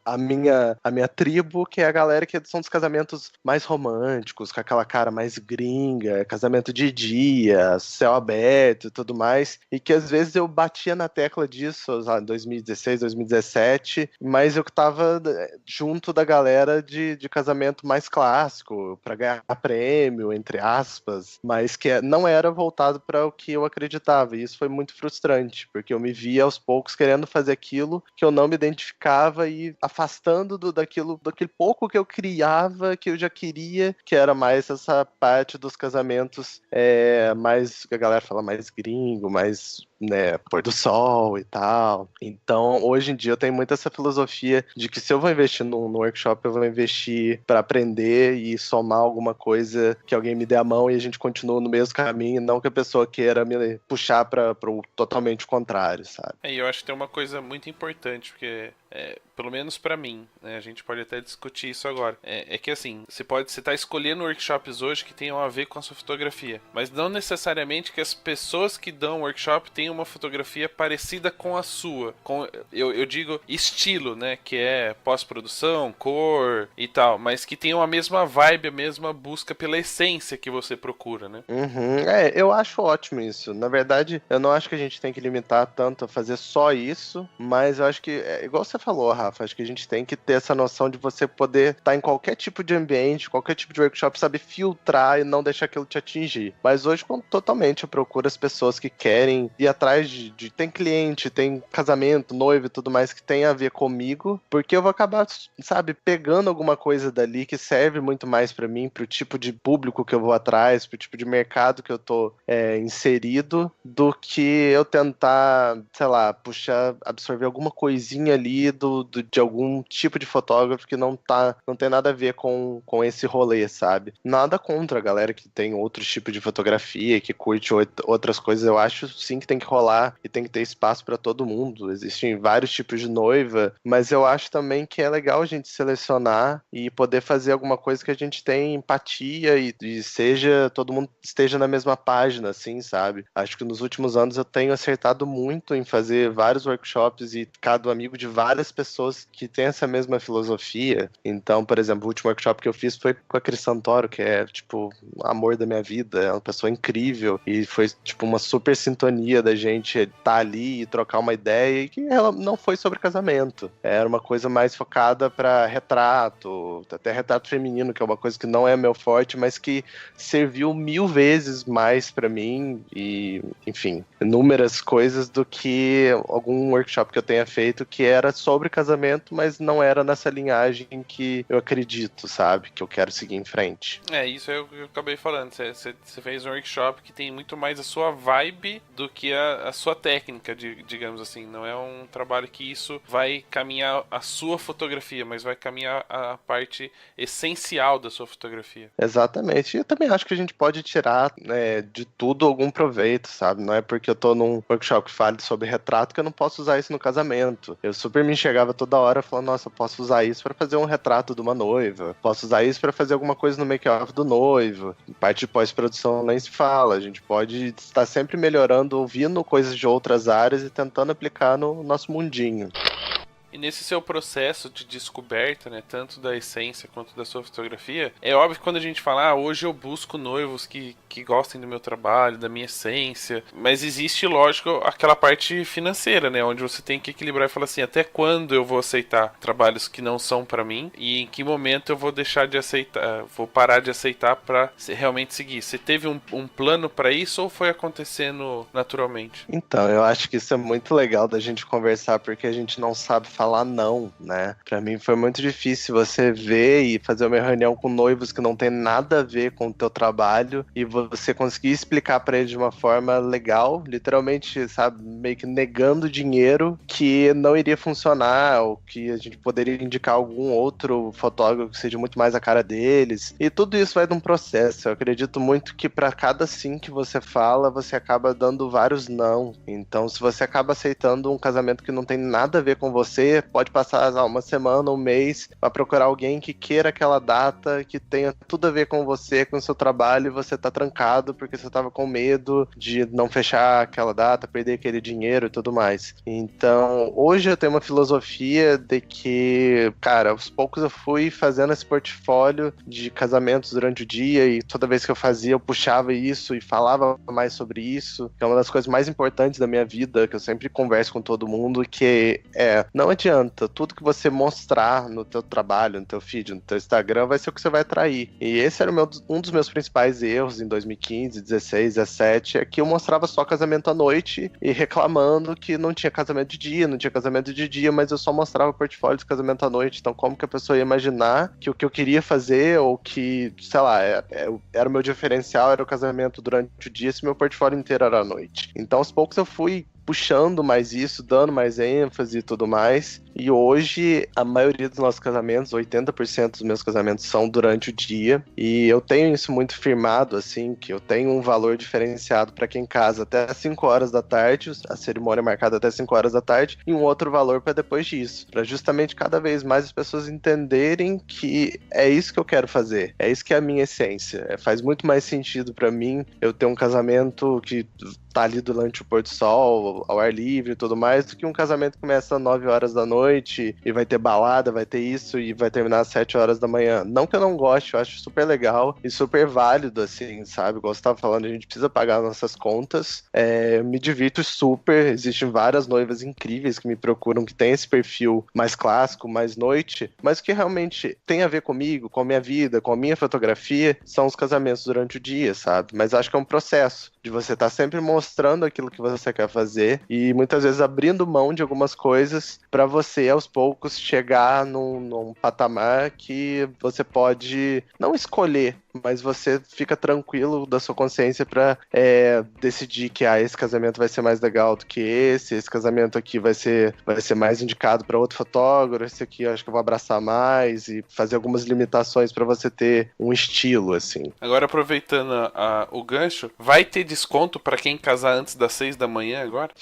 a minha tribo, que é a galera que são dos casamentos mais românticos, com aquela cara mais gringa, casamento de dia, céu aberto e tudo mais, e que às vezes eu batia na tecla disso, lá, em 2016, 2017, mas eu tava junto da galera de casamento mais clássico, pra ganhar prêmio, entre aspas, mas que não era voltado para o que eu acreditava, e isso foi muito frustrante, porque eu me via aos poucos querendo fazer aquilo que eu não me identificava e afastando daquele pouco que eu criava, que eu já queria, que era mais essa parte dos casamentos mais, que a galera fala, mais gringo, mais, né, pôr do sol e tal. Então, hoje em dia eu tenho muito essa filosofia de que se eu vou investir no workshop, eu vou investir para aprender e somar alguma coisa, que alguém me dê a mão e a gente continua no mesmo caminho, não que a pessoa queira me puxar para o totalmente contrário, sabe? E eu acho que tem uma coisa muito importante, porque pelo menos pra mim, né, a gente pode até discutir isso agora, é que assim, você tá escolhendo workshops hoje que tenham a ver com a sua fotografia, mas não necessariamente que as pessoas que dão workshop tenham uma fotografia parecida com a sua, eu digo estilo, né, que é pós-produção, cor e tal, mas que tenham a mesma vibe, a mesma busca pela essência que você procura, né? Uhum. Eu acho ótimo isso. Na verdade, eu não acho que a gente tem que limitar tanto a fazer só isso, mas eu acho que, igual você falou, Rafa, acho que a gente tem que ter essa noção de você poder estar em qualquer tipo de ambiente, qualquer tipo de workshop, saber filtrar e não deixar aquilo te atingir. Mas hoje, totalmente, eu procuro as pessoas que querem ir atrás tem cliente, tem casamento, noivo e tudo mais que tem a ver comigo, porque eu vou acabar, sabe, pegando alguma coisa dali que serve muito mais pra mim, pro tipo de público que eu vou atrás, pro tipo de mercado que eu tô inserido, do que eu tentar, sei lá, absorver alguma coisinha ali de algum tipo de fotógrafo que não tem nada a ver com esse rolê, sabe? Nada contra a galera que tem outros tipos de fotografia, que curte outras coisas, eu acho sim que tem que rolar e tem que ter espaço pra todo mundo. Existem vários tipos de noiva, mas eu acho também que é legal a gente selecionar e poder fazer alguma coisa que a gente tem empatia e todo mundo esteja na mesma página, assim, sabe? Acho que nos últimos anos eu tenho acertado muito em fazer vários workshops e ficado amigo de várias pessoas que têm essa mesma filosofia. Então, por exemplo, o último workshop que eu fiz foi com a Cris Santoro, que é, tipo, o amor da minha vida, é uma pessoa incrível, e foi, tipo, uma super sintonia da gente estar ali e trocar uma ideia, e que ela não foi sobre casamento, era uma coisa mais focada para retrato, até retrato feminino, que é uma coisa que não é meu forte, mas que serviu 1000 vezes mais para mim, e, enfim, inúmeras coisas do que algum workshop que eu tenha feito que era sobre casamento, mas não era nessa linhagem que eu acredito, sabe? Que eu quero seguir em frente. Isso eu acabei falando. Você fez um workshop que tem muito mais a sua vibe do que a sua técnica, digamos assim. Não é um trabalho que isso vai caminhar a sua fotografia, mas vai caminhar a parte essencial da sua fotografia. Exatamente. E eu também acho que a gente pode tirar, né, de tudo algum proveito, sabe? Não é porque eu tô num workshop que fale sobre retrato que eu não posso usar isso no casamento. Eu super me enxergava toda hora falando, nossa, eu posso usar isso pra fazer um retrato de uma noiva, posso usar isso pra fazer alguma coisa no make-off do noivo. Parte de pós-produção nem se fala, a gente pode estar sempre melhorando, ouvindo coisas de outras áreas e tentando aplicar no nosso mundinho. E nesse seu processo de descoberta, né, tanto da essência quanto da sua fotografia, é óbvio que quando a gente fala, hoje eu busco noivos que gostem do meu trabalho, da minha essência, mas existe, lógico, aquela parte financeira, né, onde você tem que equilibrar e falar assim, até quando eu vou aceitar trabalhos que não são pra mim e em que momento eu vou deixar de aceitar, vou parar de aceitar pra realmente seguir. Você teve um plano pra isso ou foi acontecendo naturalmente? Então, eu acho que isso é muito legal da gente conversar, porque a gente não sabe falar não, né? Pra mim foi muito difícil você ver e fazer uma reunião com noivos que não tem nada a ver com o teu trabalho e você conseguir explicar pra eles de uma forma legal, literalmente, sabe, meio que negando dinheiro que não iria funcionar, ou que a gente poderia indicar algum outro fotógrafo que seja muito mais a cara deles. E tudo isso vai de um processo. Eu acredito muito que pra cada sim que você fala, você acaba dando vários não. Então, se você acaba aceitando um casamento que não tem nada a ver com você, você pode passar uma semana, um mês, pra procurar alguém que queira aquela data, que tenha tudo a ver com você, com o seu trabalho, e você tá trancado porque você tava com medo de não fechar aquela data, perder aquele dinheiro e tudo mais. Então, hoje eu tenho uma filosofia de que, cara, aos poucos eu fui fazendo esse portfólio de casamentos durante o dia, e toda vez que eu fazia, eu puxava isso e falava mais sobre isso, que é uma das coisas mais importantes da minha vida, que eu sempre converso com todo mundo, que não adianta, tudo que você mostrar no teu trabalho, no teu feed, no teu Instagram, vai ser o que você vai atrair. E esse era um dos meus principais erros em 2015, 16, 17, é que eu mostrava só casamento à noite e reclamando que não tinha casamento de dia, não tinha casamento de dia, mas eu só mostrava portfólio de casamento à noite. Então, como que a pessoa ia imaginar que o que eu queria fazer, ou que, sei lá, era o meu diferencial, era o casamento durante o dia, se meu portfólio inteiro era à noite. Então, aos poucos eu fui puxando mais isso, dando mais ênfase e tudo mais. E hoje, a maioria dos nossos casamentos, 80% dos meus casamentos são durante o dia. E eu tenho isso muito firmado, assim, que eu tenho um valor diferenciado para quem casa até 5 horas da tarde, a cerimônia é marcada até 5 horas da tarde, e um outro valor para depois disso. Para justamente cada vez mais as pessoas entenderem que é isso que eu quero fazer. É isso que é a minha essência. Faz muito mais sentido para mim eu ter um casamento que tá ali durante o pôr do sol, ao ar livre e tudo mais, do que um casamento que começa às 9 horas da noite e vai ter balada, vai ter isso e vai terminar às 7 horas da manhã. Não que eu não goste, eu acho super legal e super válido, assim, sabe? Como você tava falando, a gente precisa pagar nossas contas. Eu me divirto super, existem várias noivas incríveis que me procuram, que tem esse perfil mais clássico, mais noite, mas o que realmente tem a ver comigo, com a minha vida, com a minha fotografia, são os casamentos durante o dia, sabe? Mas acho que é um processo de você estar sempre mostrando aquilo que você quer fazer e muitas vezes abrindo mão de algumas coisas para você, aos poucos, chegar num patamar que você pode não escolher, mas você fica tranquilo da sua consciência para decidir que esse casamento vai ser mais legal do que esse casamento aqui vai ser mais indicado para outro fotógrafo, esse aqui eu acho que eu vou abraçar mais, e fazer algumas limitações para você ter um estilo, assim. Agora, aproveitando o gancho, vai ter desconto para quem casar antes das 6 da manhã agora?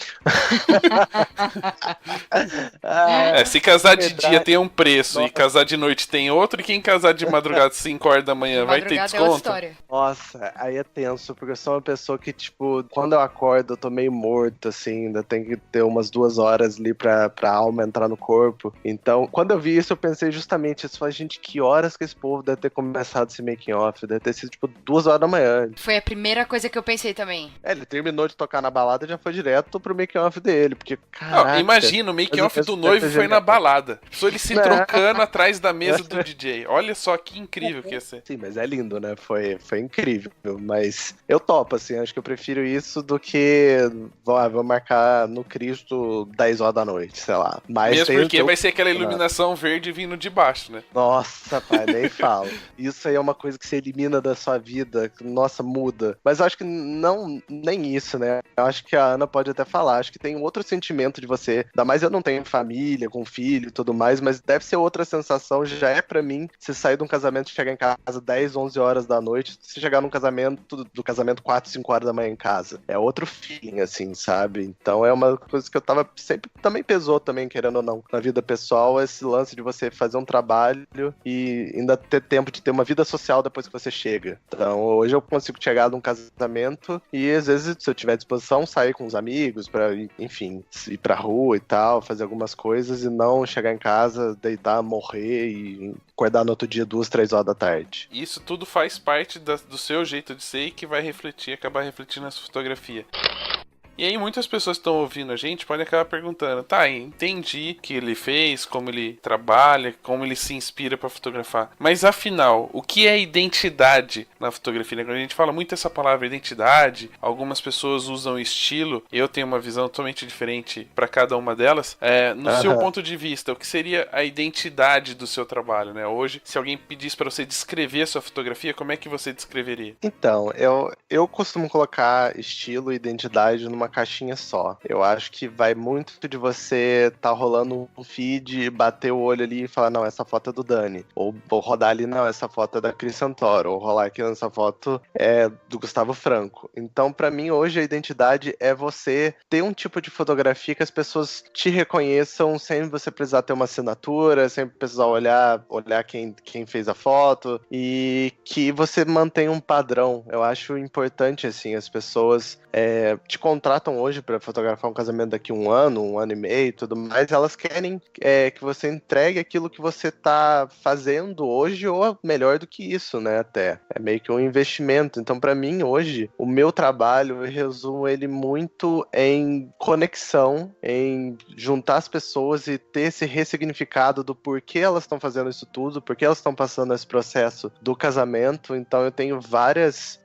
Se casar de dia tem um preço. Nossa. E casar de noite tem outro, e quem casar de madrugada às 5 horas da manhã vai ter desconto? É outra história. Nossa, aí é tenso, porque eu sou uma pessoa que, tipo, quando eu acordo eu tô meio morto, assim, ainda tem que ter umas 2 horas ali pra alma entrar no corpo. Então, quando eu vi isso, eu pensei justamente isso. Falei, gente, que horas que esse povo deve ter começado esse making off? Deve ter sido, tipo, 2 horas da manhã. Foi a primeira coisa que eu pensei também. Ele terminou de tocar na balada e já foi direto pro making off dele, porque, caraca... Imagina, o making off do noivo foi na balada. Só ele se trocando atrás da mesa do DJ. Olha só que incrível que ia ser. Sim, mas é lindo, né? Foi incrível. Mas eu topo, assim, acho que eu prefiro isso do que vou marcar no Cristo 10 horas da noite, sei lá. Mas mesmo porque vai ser aquela iluminação verde vindo de baixo, né? Nossa, pai, nem falo. Isso aí é uma coisa que você elimina da sua vida, que, nossa, muda. Mas eu acho que nem isso, né? Eu acho que a Ana pode até falar, acho que tem um outro sentimento de você, ainda mais eu não tenho família, com filho e tudo mais, mas deve ser outra sensação, já é pra mim, você sair de um casamento e chegar em casa 10, 11 horas da noite, você chegar num casamento, do casamento 4, 5 horas da manhã em casa. É outro feeling, assim, sabe? Então é uma coisa que eu tava sempre, também pesou também, querendo ou não, na vida pessoal, esse lance de você fazer um trabalho e ainda ter tempo de ter uma vida social depois que você chega. Então hoje eu consigo chegar num casamento e às vezes, se eu tiver disposição, sair com os amigos pra, enfim, ir pra rua e tal, fazer algumas coisas e não chegar em casa, deitar, morrer e acordar no outro dia 2, 3 horas da tarde. Isso tudo faz parte do seu jeito de ser e que vai acabar refletindo na sua fotografia. E aí muitas pessoas que estão ouvindo a gente podem acabar perguntando, tá, entendi o que ele fez, como ele trabalha, como ele se inspira para fotografar. Mas afinal, o que é identidade na fotografia? Quando a gente fala muito essa palavra identidade, algumas pessoas usam estilo, eu tenho uma visão totalmente diferente para cada uma delas. No seu ponto de vista, o que seria a identidade do seu trabalho, né? Hoje, se alguém pedisse para você descrever a sua fotografia, como é que você descreveria? Então, eu costumo colocar estilo e identidade numa numa caixinha só. Eu acho que vai muito de você tá rolando um feed, bater o olho ali e falar, não, essa foto é do Dani. Ou rodar ali, não, essa foto é da Cris Santoro. Ou rolar aqui, essa foto é do Gustavo Franco. Então, pra mim, hoje a identidade é você ter um tipo de fotografia que as pessoas te reconheçam sem você precisar ter uma assinatura, sem precisar olhar quem fez a foto, e que você mantenha um padrão. Eu acho importante, assim, as pessoas te contratam hoje para fotografar um casamento daqui um ano e meio e tudo mais, elas querem que você entregue aquilo que você tá fazendo hoje, ou melhor do que isso, né, até. É meio que um investimento. Então, para mim, hoje, o meu trabalho, eu resumo ele muito em conexão, em juntar as pessoas e ter esse ressignificado do porquê elas estão fazendo isso tudo, porquê elas estão passando esse processo do casamento. Então, eu tenho vários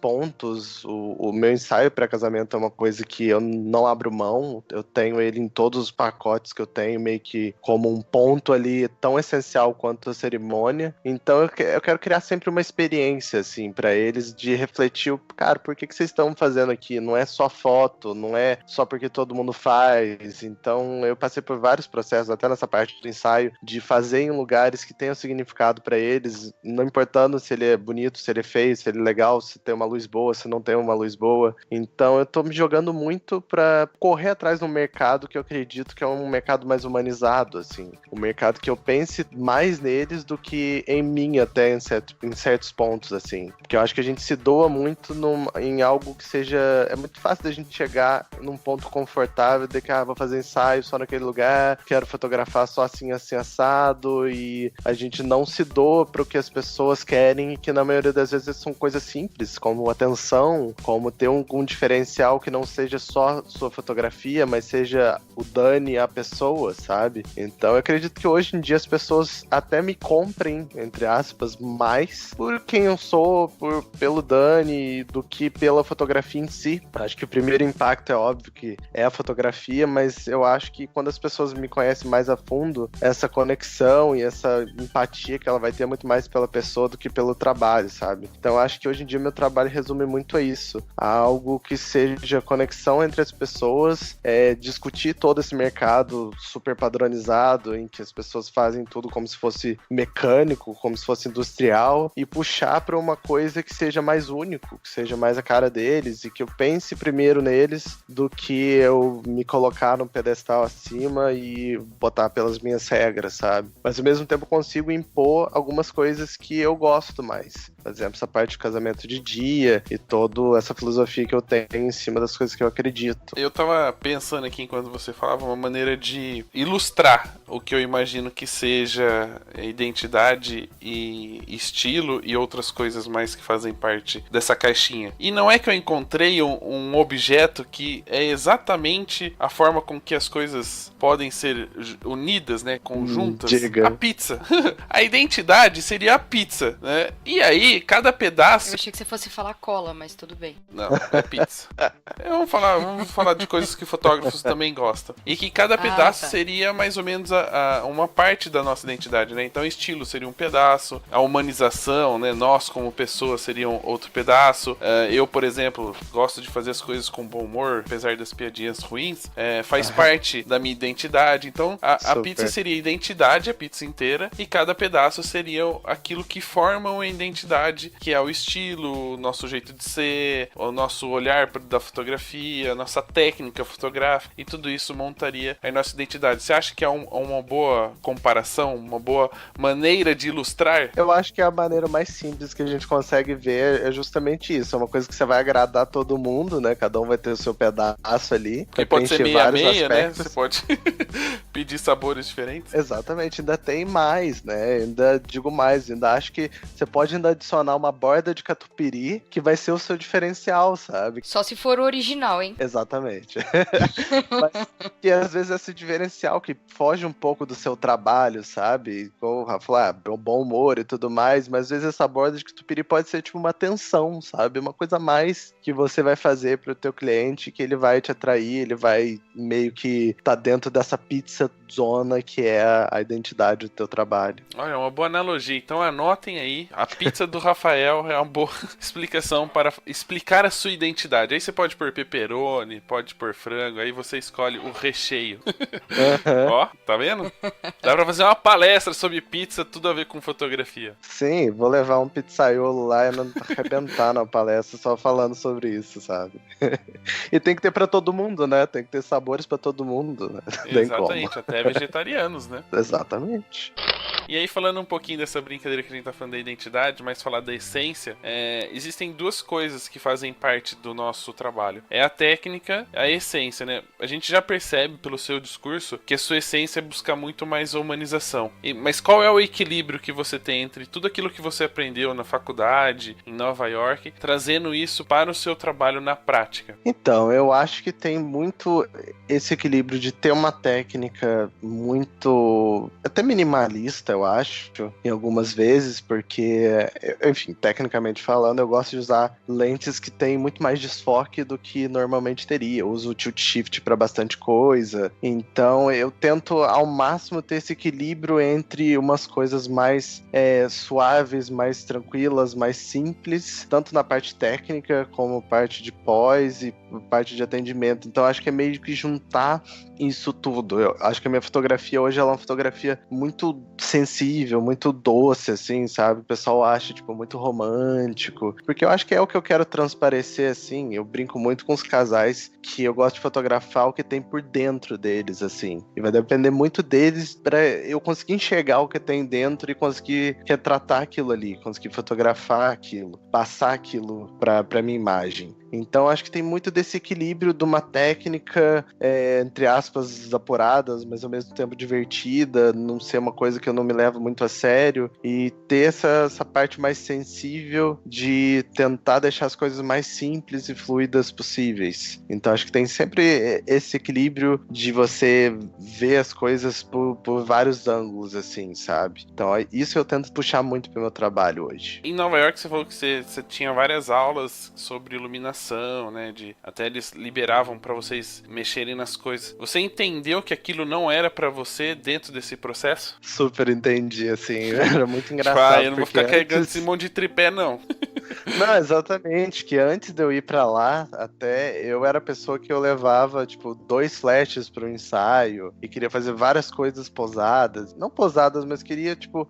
pontos. O meu ensaio pré-casamento é uma coisa que eu não abro mão, eu tenho ele em todos os pacotes que eu tenho, meio que como um ponto ali tão essencial quanto a cerimônia. Então eu quero criar sempre uma experiência, assim, pra eles, de refletir, cara, por que vocês estão fazendo aqui? Não é só foto, não é só porque todo mundo faz. Então eu passei por vários processos, até nessa parte do ensaio, de fazer em lugares que tenham significado pra eles, não importando se ele é bonito, se ele é feio, se ele é legal, se tem uma luz boa, se não tem uma luz boa. Então eu tô me jogando muito pra correr atrás de um mercado que eu acredito que é um mercado mais humanizado, assim. Um mercado que eu pense mais neles do que em mim, até em certos pontos, assim. Porque eu acho que a gente se doa muito em algo que seja... É muito fácil da gente chegar num ponto confortável de que, vou fazer ensaio só naquele lugar, quero fotografar só assim, assim, assado, e a gente não se doa pro que as pessoas querem, que na maioria das vezes são coisas simples, como atenção, como ter um diferencial que não seja só sua fotografia, mas seja o Dani, a pessoa, sabe? Então eu acredito que hoje em dia as pessoas até me comprem, entre aspas, mais por quem eu sou, pelo Dani, do que pela fotografia em si. Acho que o primeiro impacto é óbvio que é a fotografia, mas eu acho que quando as pessoas me conhecem mais a fundo, essa conexão e essa empatia que ela vai ter muito mais pela pessoa do que pelo trabalho, sabe? Então eu acho que hoje em dia meu trabalho resume muito a isso. Algo que seja conexão entre as pessoas, discutir todo esse mercado super padronizado, em que as pessoas fazem tudo como se fosse mecânico, como se fosse industrial, e puxar para uma coisa que seja mais único, que seja mais a cara deles, e que eu pense primeiro neles do que eu me colocar num pedestal acima e botar pelas minhas regras, sabe? Mas ao mesmo tempo eu consigo impor algumas coisas que eu gosto mais. Por exemplo, essa parte de casamento de dia e toda essa filosofia que eu tenho em cima das coisas que eu acredito. Eu tava pensando aqui enquanto você falava uma maneira de ilustrar o que eu imagino que seja identidade e estilo e outras coisas mais que fazem parte dessa caixinha. E não é que eu encontrei um objeto que é exatamente a forma com que as coisas podem ser unidas, né, conjuntas. Diga. A pizza. A identidade seria a pizza, né? E aí, cada pedaço... Eu achei que você fosse falar cola, mas tudo bem. Não, é pizza. Vamos falar de coisas que fotógrafos também gostam. E que cada pedaço seria mais ou menos uma parte da nossa identidade, né? Então, estilo seria um pedaço, a humanização, né? Nós como pessoas seriam outro pedaço. Eu, por exemplo, gosto de fazer as coisas com bom humor, apesar das piadinhas ruins. Faz parte da minha identidade. Então, a pizza seria a identidade, a pizza inteira, e cada pedaço seria aquilo que forma uma identidade, que é o estilo, o nosso jeito de ser, o nosso olhar da fotografia, a nossa técnica fotográfica, e tudo isso montaria a nossa identidade. Você acha que é uma boa comparação, uma boa maneira de ilustrar? Eu acho que a maneira mais simples que a gente consegue ver é justamente isso. É uma coisa que você vai agradar todo mundo, né? Cada um vai ter o seu pedaço ali. Que pode ser meia-meia, né? Você pode pedir sabores diferentes. Exatamente, ainda tem mais, né? Ainda digo mais, ainda acho que você pode ainda adicionar uma borda de catupiry, que vai ser o seu diferencial, sabe? Só se for o original, hein? Exatamente. Mas que às vezes esse diferencial que foge um pouco do seu trabalho, sabe? Como o Rafa falou, bom humor e tudo mais, mas às vezes essa borda de catupiry pode ser tipo uma atenção, sabe? Uma coisa a mais que você vai fazer pro teu cliente, que ele vai te atrair, ele vai meio que tá dentro dessa pizza zona que é a identidade do teu trabalho. Olha, é uma boa analogia. Então anotem aí, a pizza do Rafael é uma boa explicação para explicar a sua identidade. Aí você pode pôr pepperoni, pode pôr frango, aí você escolhe o recheio. Uhum. Ó, tá vendo? Dá pra fazer uma palestra sobre pizza, tudo a ver com fotografia. Sim, vou levar um pizzaiolo lá e não arrebentar na palestra só falando sobre isso, sabe? E tem que ter pra todo mundo, né? Tem que ter sabores pra todo mundo, né? Exatamente, até vegetarianos, né? Exatamente. E aí, falando um pouquinho dessa brincadeira que a gente tá falando da identidade, mas falar da essência, existem duas coisas que fazem parte do nosso trabalho. É a técnica, a essência, né? A gente já percebe pelo seu discurso que a sua essência é buscar muito mais a humanização. Mas qual é o equilíbrio que você tem entre tudo aquilo que você aprendeu na faculdade, em Nova York, trazendo isso para o seu trabalho na prática? Então, eu acho que tem muito esse equilíbrio de ter uma técnica muito, até minimalista, eu acho, em algumas vezes, porque, enfim, tecnicamente falando, eu gosto de usar lentes que têm muito mais desfoque do que normalmente teria. Eu uso o tilt shift para bastante coisa, então eu tento ao máximo ter esse equilíbrio entre umas coisas mais suaves, mais tranquilas, mais simples, tanto na parte técnica como parte de pós e parte de atendimento. Então acho que é meio que juntar isso tudo. Eu acho que a minha fotografia hoje ela é uma fotografia muito sensível, muito doce, assim, sabe? O pessoal acha, tipo, muito romântico, porque eu acho que é o que eu quero transparecer, assim. Eu brinco muito com os casais que eu gosto de fotografar o que tem por dentro deles, assim. E vai depender muito deles pra eu conseguir enxergar o que tem dentro e conseguir retratar aquilo ali, conseguir fotografar aquilo, passar aquilo pra minha imagem. Então acho que tem muito desse equilíbrio de uma técnica, entre aspas, apuradas, mas ao mesmo tempo divertida, não ser uma coisa que eu não me levo muito a sério, e ter essa parte mais sensível de tentar deixar as coisas mais simples e fluidas possíveis. Então acho que tem sempre esse equilíbrio de você ver as coisas por vários ângulos, assim, sabe? Então isso eu tento puxar muito pro meu trabalho hoje. Em Nova York você falou que você tinha várias aulas sobre iluminação, né? Até eles liberavam pra vocês mexerem nas coisas. Você entendeu que aquilo não era pra você dentro desse processo? Super entendi, assim. Era muito engraçado. Eu não vou ficar carregando esse monte de tripé, não. Não, exatamente, que antes de eu ir pra lá, até eu era a pessoa que eu levava, tipo, 2 flashes pro ensaio e queria fazer várias coisas posadas. Não posadas, mas queria, tipo,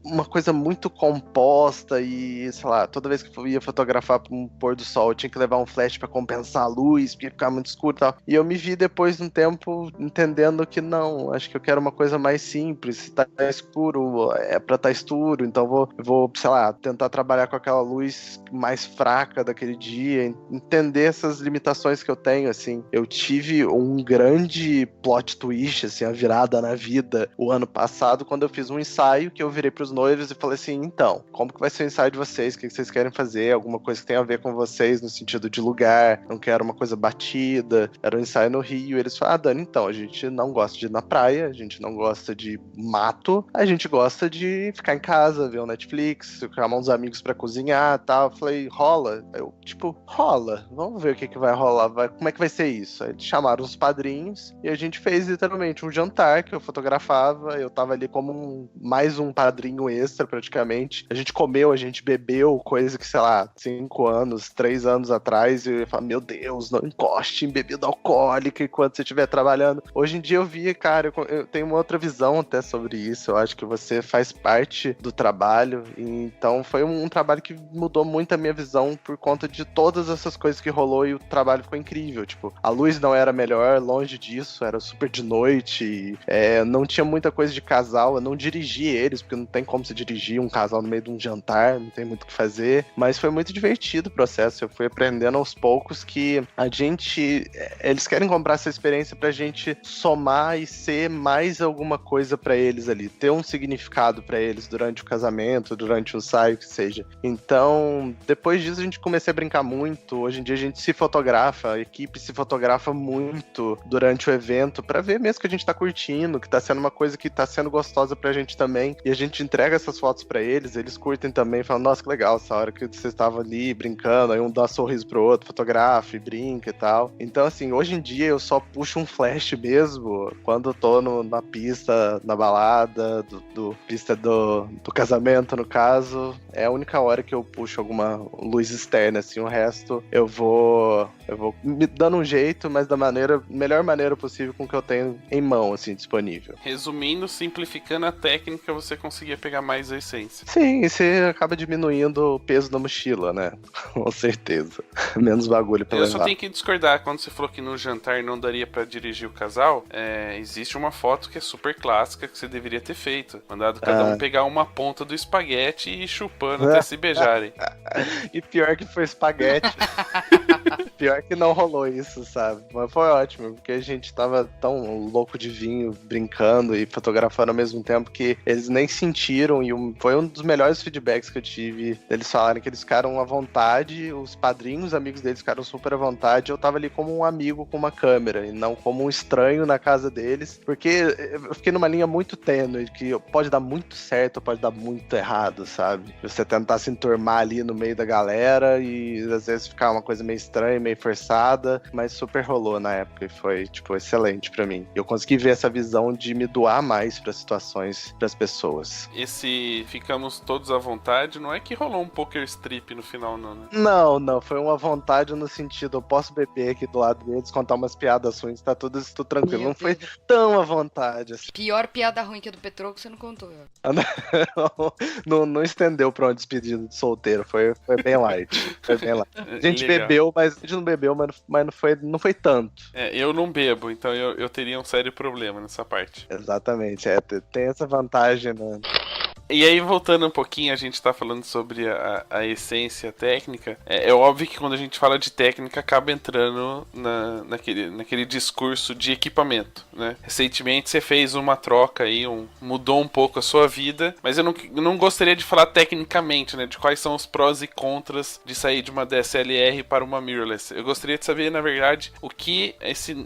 uma coisa muito composta e, sei lá, toda vez que eu ia fotografar pra um pôr do sol, eu tinha que levar um flash pra compensar a luz, porque ia ficar muito escuro e tal. E eu me vi depois de um tempo entendendo que não, acho que eu quero uma coisa mais simples. Se tá escuro, é pra tá escuro, então vou, sei lá, tentar trabalhar com aquela luz mais fraca daquele dia, entender essas limitações que eu tenho, assim. Eu tive um grande plot twist, assim, a virada na vida o ano passado, quando eu fiz um ensaio que eu virei pros noivos e falei assim, então, como que vai ser o ensaio de vocês? O que vocês querem fazer? Alguma coisa que tenha a ver com vocês no sentido de lugar, não quero uma coisa batida. Era um ensaio no Rio, e eles falaram, Dani, então, a gente não gosta de ir na praia, a gente não gosta de mato, a gente gosta de ficar em casa, ver o Netflix, chamar uns amigos pra cozinhar e tal. Eu falei, rola? Eu, tipo, rola. Vamos ver o que vai rolar. Como é que vai ser isso? Aí eles chamaram os padrinhos e a gente fez literalmente um jantar que eu fotografava. Eu tava ali como mais um padrinho extra, praticamente. A gente comeu, a gente bebeu, coisa que, sei lá, 5 anos, 3 anos atrás. E eu ia falar, meu Deus, não encoste em bebida alcoólica enquanto você estiver trabalhando. Hoje em dia eu vi, cara, eu tenho uma outra visão até sobre isso. Eu acho que você faz parte do trabalho. Então foi um trabalho que mudou muito a minha visão por conta de todas essas coisas que rolou, e o trabalho ficou incrível. Tipo, a luz não era melhor, longe disso, era super de noite, não tinha muita coisa de casal, eu não dirigi eles, porque não tem como se dirigir um casal no meio de um jantar, não tem muito o que fazer, mas foi muito divertido o processo. Eu fui aprendendo aos poucos que eles querem comprar essa experiência pra gente somar e ser mais alguma coisa pra eles ali, ter um significado pra eles durante o casamento, durante o ensaio, que seja. Então, depois disso a gente comecei a brincar muito. Hoje em dia a gente se fotografa, a equipe se fotografa muito durante o evento pra ver mesmo que a gente tá curtindo, que tá sendo uma coisa que tá sendo gostosa pra gente também. E a gente entrega essas fotos pra eles curtem também, falam, nossa, que legal, essa hora que vocês estavam ali brincando, aí um dá um sorriso pro outro, fotografa e brinca e tal. Então, assim, hoje em dia eu só puxo um flash mesmo quando eu tô na pista, na balada, pista do casamento, no caso. É a única hora que eu puxo puxo alguma luz externa, assim, o resto eu vou me dando um jeito, mas da melhor maneira possível com o que eu tenho em mão, assim, disponível. Resumindo, simplificando a técnica, você conseguia pegar mais a essência. Sim, e você acaba diminuindo o peso da mochila, né? Com certeza. Menos bagulho pra levar. Eu só tenho que discordar, quando você falou que no jantar não daria pra dirigir o casal, existe uma foto que é super clássica que você deveria ter feito. Mandado cada um pegar uma ponta do espaguete e ir chupando até se beijarem. E pior que foi espaguete. Pior que não rolou isso, sabe? Mas foi ótimo, porque a gente tava tão louco de vinho, brincando e fotografando ao mesmo tempo que eles nem sentiram, e foi um dos melhores feedbacks que eu tive. Eles falaram que eles ficaram à vontade, os padrinhos, amigos deles ficaram super à vontade. Eu tava ali como um amigo com uma câmera, e não como um estranho na casa deles, porque eu fiquei numa linha muito tênue, que pode dar muito certo ou pode dar muito errado, sabe? Você tentar se enturmar ali no meio da galera e às vezes ficar uma coisa meio estranha, meio forçada, mas super rolou na época e foi, tipo, excelente pra mim. Eu consegui ver essa visão de me doar mais pras situações, pras pessoas. Esse ficamos todos à vontade, não é que rolou um poker strip no final, não, né? Não, foi uma vontade no sentido, eu posso beber aqui do lado deles, contar umas piadas ruins, tá tudo tranquilo. Meu não Deus. Foi tão à vontade assim. Pior piada ruim que a do Petroco você não contou. não estendeu pra uma despedida de solteiro, foi bem light. Foi bem light. A gente bebeu, mas a gente não bebeu, mas não foi tanto. Eu não bebo, então eu teria um sério problema nessa parte. Exatamente, tem essa vantagem, né? E aí, voltando um pouquinho, a gente tá falando sobre a essência técnica. É óbvio que quando a gente fala de técnica, acaba entrando naquele discurso de equipamento, né? Recentemente você fez uma troca aí, mudou um pouco a sua vida, mas eu não gostaria de falar tecnicamente, né? De quais são os prós e contras de sair de uma DSLR para uma mirrorless. Eu gostaria de saber, na verdade, o que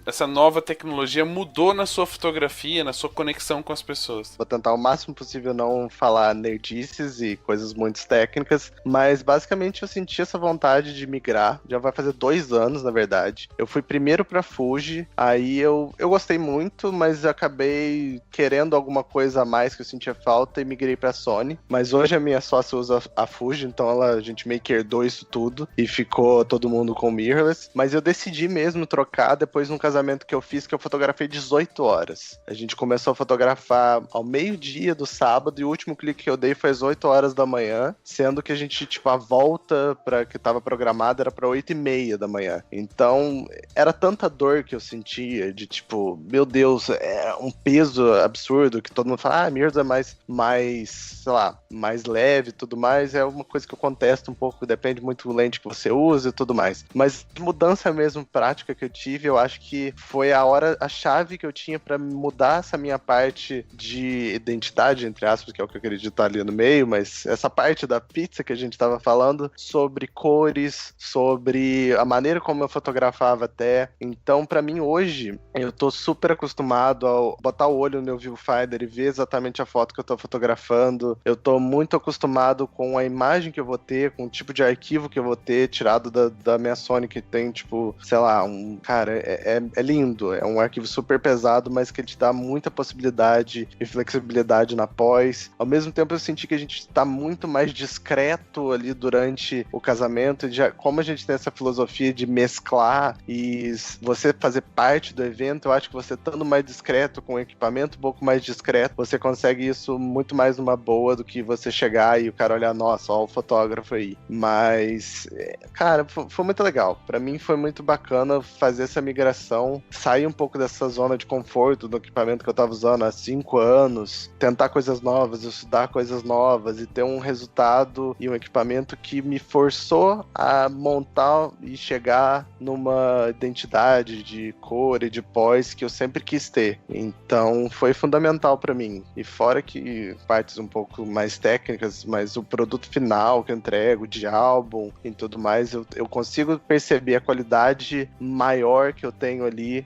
essa nova tecnologia mudou na sua fotografia, na sua conexão com as pessoas. Vou tentar o máximo possível não falar nerdices e coisas muito técnicas, mas basicamente eu senti essa vontade de migrar, já vai fazer 2 anos, na verdade. Eu fui primeiro pra Fuji, aí eu gostei muito, mas acabei querendo alguma coisa a mais que eu sentia falta e migrei pra Sony, mas hoje a minha sócia usa a Fuji, então a gente meio que herdou isso tudo e ficou todo mundo com mirrorless, mas eu decidi mesmo trocar depois de um casamento que eu fiz, que eu fotografei 18 horas. A gente começou a fotografar ao meio-dia do sábado e o último clique que eu dei foi às 8 horas da manhã, sendo que a gente, tipo, a volta que tava programada era pra 8h30 da manhã. Então, era tanta dor que eu sentia de, tipo, meu Deus, é um peso absurdo que todo mundo fala, mirrors é mais, sei lá, mais leve e tudo mais. É uma coisa que eu contesto um pouco, depende muito do lente que você usa e tudo mais. Mas mudança mesmo prática que eu tive, eu acho que foi a chave que eu tinha pra mudar essa minha parte de identidade, entre aspas, que é o que eu acredito ali no meio, mas essa parte da pizza que a gente tava falando, sobre cores, sobre a maneira como eu fotografava até. Então, pra mim, hoje, eu tô super acostumado a botar o olho no meu viewfinder e ver exatamente a foto que eu tô fotografando. Eu tô muito acostumado com a imagem que eu vou ter, com o tipo de arquivo que eu vou ter, tirado da minha Sony, que tem, tipo, sei lá, cara, é lindo. É um arquivo super pesado, mas que ele te dá muita possibilidade e flexibilidade na pós. Ao mesmo tempo, eu senti que a gente tá muito mais discreto ali durante o casamento, como a gente tem essa filosofia de mesclar e você fazer parte do evento, eu acho que você estando mais discreto, com o equipamento um pouco mais discreto, você consegue isso muito mais numa boa do que você chegar e o cara olhar, nossa, ó o fotógrafo aí. Mas, cara, foi muito legal. Pra mim foi muito bacana fazer essa migração, sair um pouco dessa zona de conforto do equipamento que eu tava usando há 5 anos, tentar coisas novas, estudar coisas novas e ter um resultado e um equipamento que me forçou a montar e chegar numa identidade de cor e de pós que eu sempre quis ter. Então foi fundamental pra mim. E fora que partes um pouco mais técnicas, mas o produto final que eu entrego, de álbum e tudo mais, eu consigo perceber a qualidade maior que eu tenho ali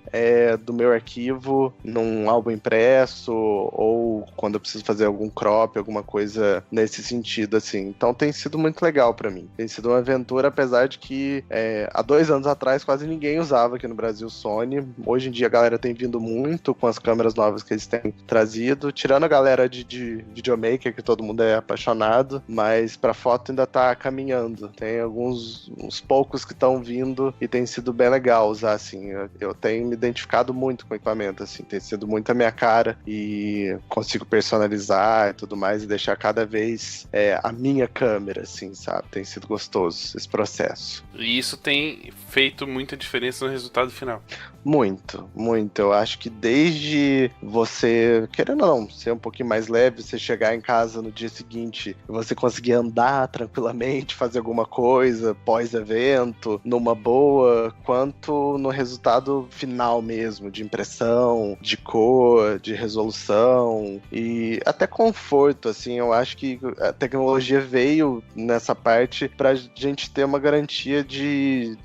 do meu arquivo num álbum impresso ou quando eu preciso fazer algum crop Photoshop, alguma coisa nesse sentido, assim. Então tem sido muito legal pra mim. Tem sido uma aventura, apesar de que há 2 anos atrás quase ninguém usava aqui no Brasil Sony. Hoje em dia a galera tem vindo muito com as câmeras novas que eles têm trazido, tirando a galera de videomaker, que todo mundo é apaixonado, mas pra foto ainda tá caminhando. Tem uns poucos que estão vindo e tem sido bem legal usar, assim. Eu tenho me identificado muito com o equipamento, assim. Tem sido muito a minha cara e consigo personalizar e tudo mais e deixar cada vez a minha câmera, assim, sabe? Tem sido gostoso esse processo. E isso tem feito muita diferença no resultado final. Muito, muito. Eu acho que desde você, querendo ou não, ser um pouquinho mais leve, você chegar em casa no dia seguinte e você conseguir andar tranquilamente, fazer alguma coisa pós-evento, numa boa, quanto no resultado final mesmo, de impressão, de cor, de resolução e até conforto, assim. Eu acho que a tecnologia veio nessa parte pra gente ter uma garantia de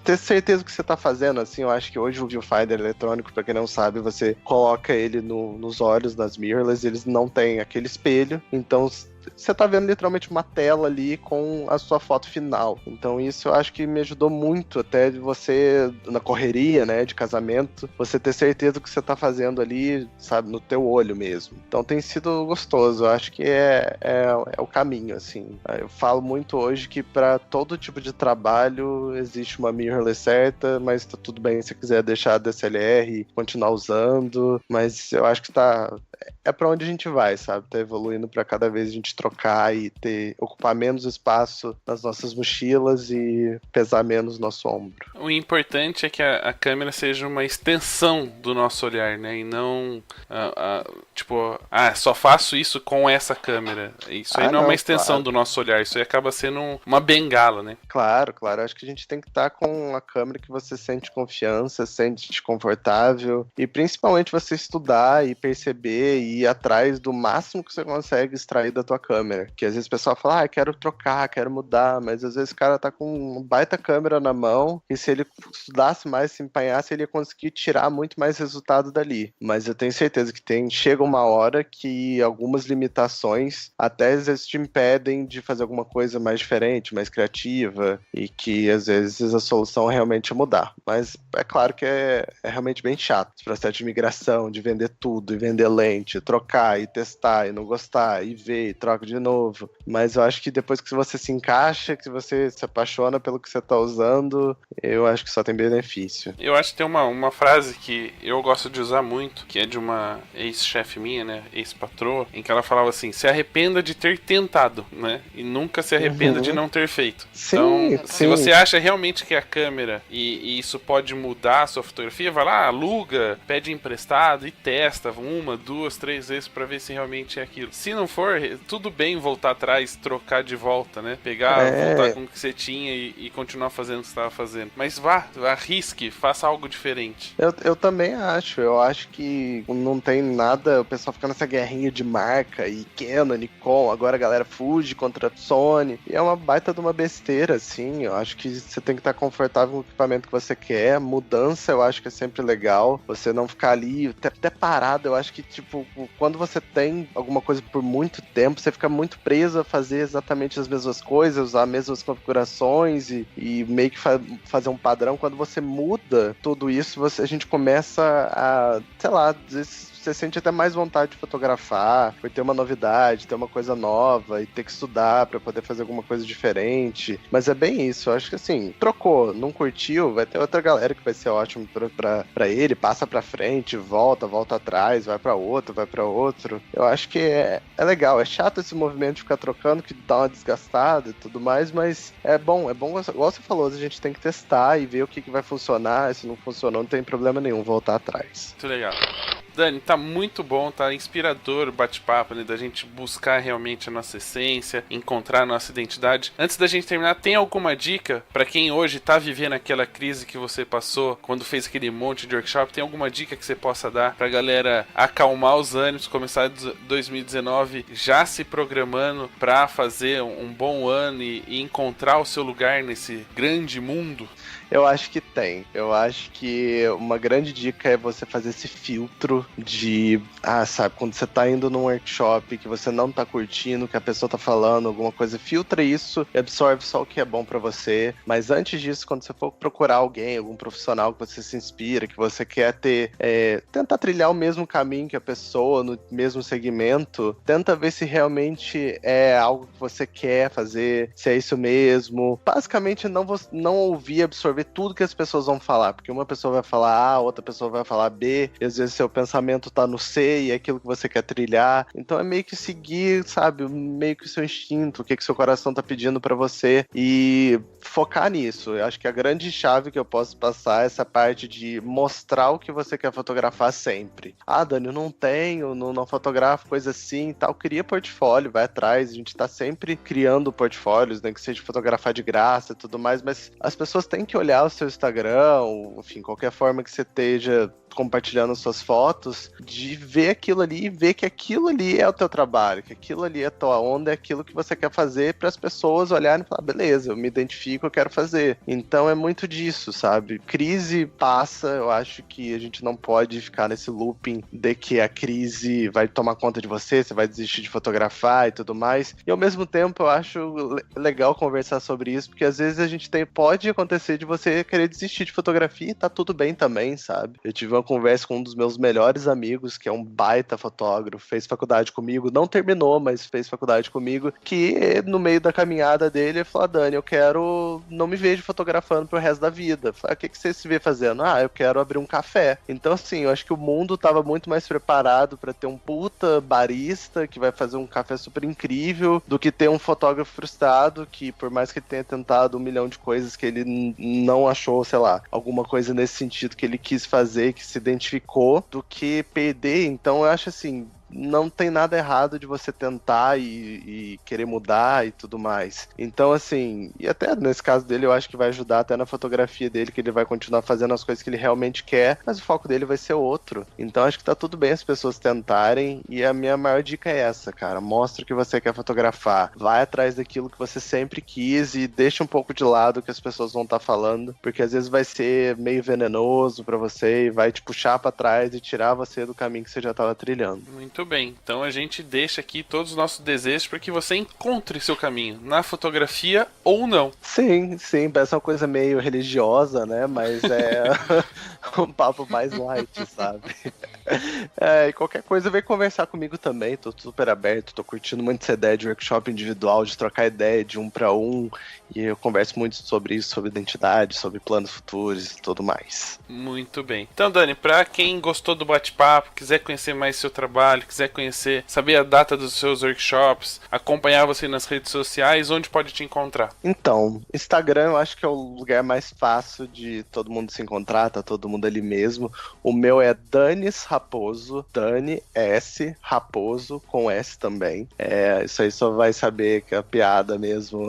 ter certeza do que você tá fazendo, assim. Eu acho que hoje o viewfinder eletrônico, pra quem não sabe, você coloca ele nos olhos das mirrorless, eles não têm aquele espelho, então você tá vendo literalmente uma tela ali com a sua foto final. Então isso eu acho que me ajudou muito até de você, na correria, né, de casamento, você ter certeza do que você tá fazendo ali, sabe, no teu olho mesmo. Então tem sido gostoso, eu acho que é o caminho, assim. Eu falo muito hoje que para todo tipo de trabalho existe uma mirrorless certa, mas tá tudo bem se quiser deixar a DSLR e continuar usando, mas eu acho que é pra onde a gente vai, sabe? Tá evoluindo pra cada vez a gente trocar e ocupar menos espaço nas nossas mochilas e pesar menos nosso ombro. O importante é que a câmera seja uma extensão do nosso olhar, né? E não, só faço isso com essa câmera. Isso aí não é uma extensão do nosso olhar, isso aí acaba sendo uma bengala, né? Claro. Acho que a gente tem que estar com a câmera que você sente confiança, sente confortável e principalmente você estudar e perceber e ir atrás do máximo que você consegue extrair da tua câmera. Que às vezes o pessoal fala, quero trocar, quero mudar, mas às vezes o cara tá com uma baita câmera na mão e se ele estudasse mais, se empenhasse, ele ia conseguir tirar muito mais resultado dali. Mas eu tenho certeza que chega uma hora que algumas limitações até às vezes te impedem de fazer alguma coisa mais diferente, mais criativa e que às vezes a solução realmente é mudar. Mas é claro que é realmente bem chato esse processo de migração, de vender tudo e vender lente, trocar e testar e não gostar e ver e troca de novo. Mas eu acho que depois que você se encaixa, que você se apaixona pelo que você tá usando, eu acho que só tem benefício. Eu acho que tem uma frase que eu gosto de usar muito, que é de uma ex-chefe minha, né, ex-patroa, em que ela falava assim, se arrependa de ter tentado, né, e nunca se arrependa de não ter feito. Sim, então, se você acha realmente que a câmera e isso pode mudar a sua fotografia, vai lá, aluga, pede emprestado e testa 1, 2, 3 vezes pra ver se realmente é aquilo. Se não for, tudo bem voltar atrás, trocar de volta, né? Voltar com o que você tinha e continuar fazendo o que você estava fazendo. Mas arrisque, faça algo diferente. Eu também acho. Eu acho que não tem nada, o pessoal fica nessa guerrinha de marca e Canon, Nikon, agora a galera fuge contra a Sony. E é uma baita de uma besteira, assim. Eu acho que você tem que estar confortável com o equipamento que você quer. Mudança eu acho que é sempre legal. Você não ficar ali até parado. Eu acho que, tipo, quando você tem alguma coisa por muito tempo, você fica muito preso a fazer exatamente as mesmas coisas, usar as mesmas configurações e meio que fazer um padrão. Quando você muda tudo isso, a gente começa a, sei lá, você sente até mais vontade de fotografar, por ter uma novidade, ter uma coisa nova e ter que estudar pra poder fazer alguma coisa diferente. Mas é bem isso, eu acho que assim, trocou, não curtiu, vai ter outra galera que vai ser ótimo pra ele, passa pra frente, volta atrás, vai pra outro. Eu acho que é legal, é chato esse movimento de ficar trocando, que dá uma desgastada e tudo mais, mas é bom, igual você falou, a gente tem que testar e ver o que vai funcionar, se não funcionou, não tem problema nenhum, voltar atrás. Muito legal. Dani, tá muito bom, tá inspirador o bate-papo, né, da gente buscar realmente a nossa essência, encontrar a nossa identidade. Antes da gente terminar, tem alguma dica pra quem hoje tá vivendo aquela crise que você passou quando fez aquele monte de workshop? Tem alguma dica que você possa dar pra galera acalmar os ânimos, começar 2019 já se programando pra fazer um bom ano e encontrar o seu lugar nesse grande mundo? Eu acho que tem. Eu acho que uma grande dica é você fazer esse filtro de, sabe, quando você tá indo num workshop que você não tá curtindo, que a pessoa tá falando alguma coisa, filtra isso e absorve só o que é bom pra você. Mas antes disso, quando você for procurar alguém, algum profissional que você se inspira, que você quer ter, tentar trilhar o mesmo caminho que a pessoa, no mesmo segmento, tenta ver se realmente é algo que você quer fazer, se é isso mesmo. Basicamente, não ouvir, absorver tudo que as pessoas vão falar, porque uma pessoa vai falar A, outra pessoa vai falar B, e às vezes seu pensamento tá no C e é aquilo que você quer trilhar. Então é meio que seguir, sabe, meio que o seu instinto, o que seu coração tá pedindo pra você e focar nisso. Eu acho que a grande chave que eu posso passar é essa parte de mostrar o que você quer fotografar sempre. Dani, eu não tenho, não fotografo, coisa assim e tal. Cria portfólio, vai atrás. A gente tá sempre criando portfólios, né, que seja fotografar de graça e tudo mais, mas as pessoas têm que olhar o seu Instagram, ou, enfim, qualquer forma que você esteja compartilhando suas fotos, de ver aquilo ali e ver que aquilo ali é o teu trabalho, que aquilo ali é a tua onda, é aquilo que você quer fazer, para as pessoas olharem e falar, beleza, eu me identifico, eu quero fazer. Então é muito disso, sabe? Crise passa, eu acho que a gente não pode ficar nesse looping de que a crise vai tomar conta de você vai desistir de fotografar e tudo mais. E ao mesmo tempo eu acho legal conversar sobre isso, porque às vezes pode acontecer de você querer desistir de fotografia e tá tudo bem também, sabe? Eu tive uma conversa com um dos meus melhores amigos, que é um baita fotógrafo, fez faculdade comigo, não terminou, mas fez faculdade comigo, que no meio da caminhada dele, ele falou, Dani, não me vejo fotografando pro resto da vida. Falei, o que você se vê fazendo? Eu quero abrir um café. Então, assim, eu acho que o mundo tava muito mais preparado pra ter um puta barista que vai fazer um café super incrível, do que ter um fotógrafo frustrado que, por mais que ele tenha tentado 1 milhão de coisas que ele não achou, sei lá, alguma coisa nesse sentido que ele quis fazer, que se identificou, do que perder. Então eu acho assim, não tem nada errado de você tentar e querer mudar e tudo mais. Então, assim, e até nesse caso dele, eu acho que vai ajudar até na fotografia dele, que ele vai continuar fazendo as coisas que ele realmente quer, mas o foco dele vai ser outro. Então, acho que tá tudo bem as pessoas tentarem, e a minha maior dica é essa, cara. Mostra o que você quer fotografar, vai atrás daquilo que você sempre quis e deixa um pouco de lado o que as pessoas vão estar falando, porque às vezes vai ser meio venenoso pra você e vai te puxar pra trás e tirar você do caminho que você já tava trilhando. Muito bem, então a gente deixa aqui todos os nossos desejos para que você encontre seu caminho na fotografia ou não. Sim, parece uma coisa meio religiosa, né? Mas é um papo mais light, sabe? E qualquer coisa vem conversar comigo também, tô super aberto, tô curtindo muito essa ideia de workshop individual, de trocar ideia de um para um, e eu converso muito sobre isso, sobre identidade, sobre planos futuros e tudo mais. Muito bem. Então, Dani, para quem gostou do bate-papo, quiser conhecer mais seu trabalho, quiser saber a data dos seus workshops, acompanhar você nas redes sociais, onde pode te encontrar? Então, Instagram eu acho que é o lugar mais fácil de todo mundo se encontrar, tá todo mundo ali mesmo. O meu é Danis Raposo, Dani S Raposo, com S também. Isso aí só vai saber que é piada mesmo.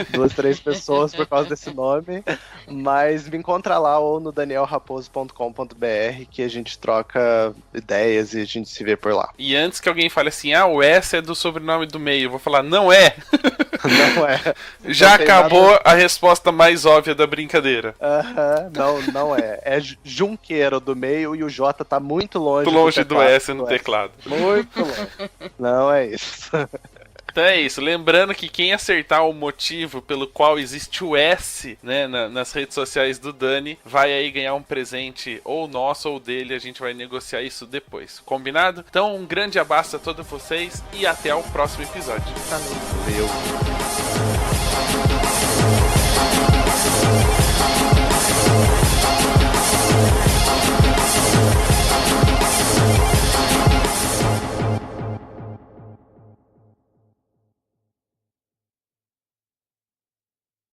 2, 3 pessoas por causa desse nome. Mas me encontra lá ou no danielraposo.com.br, que a gente troca ideias e a gente se vê por lá. E antes que alguém fale assim, o S é do sobrenome do meio, eu vou falar, não é! Não é. Já acabou a resposta mais óbvia da brincadeira. Não é. É Junqueiro do meio e o J tá muito longe. Muito longe do S no teclado. Muito longe. Não é isso. Então é isso, lembrando que quem acertar o motivo pelo qual existe o S, né, nas redes sociais do Dani, vai aí ganhar um presente ou nosso ou dele, a gente vai negociar isso depois, combinado? Então um grande abraço a todos vocês e até o próximo episódio. Valeu.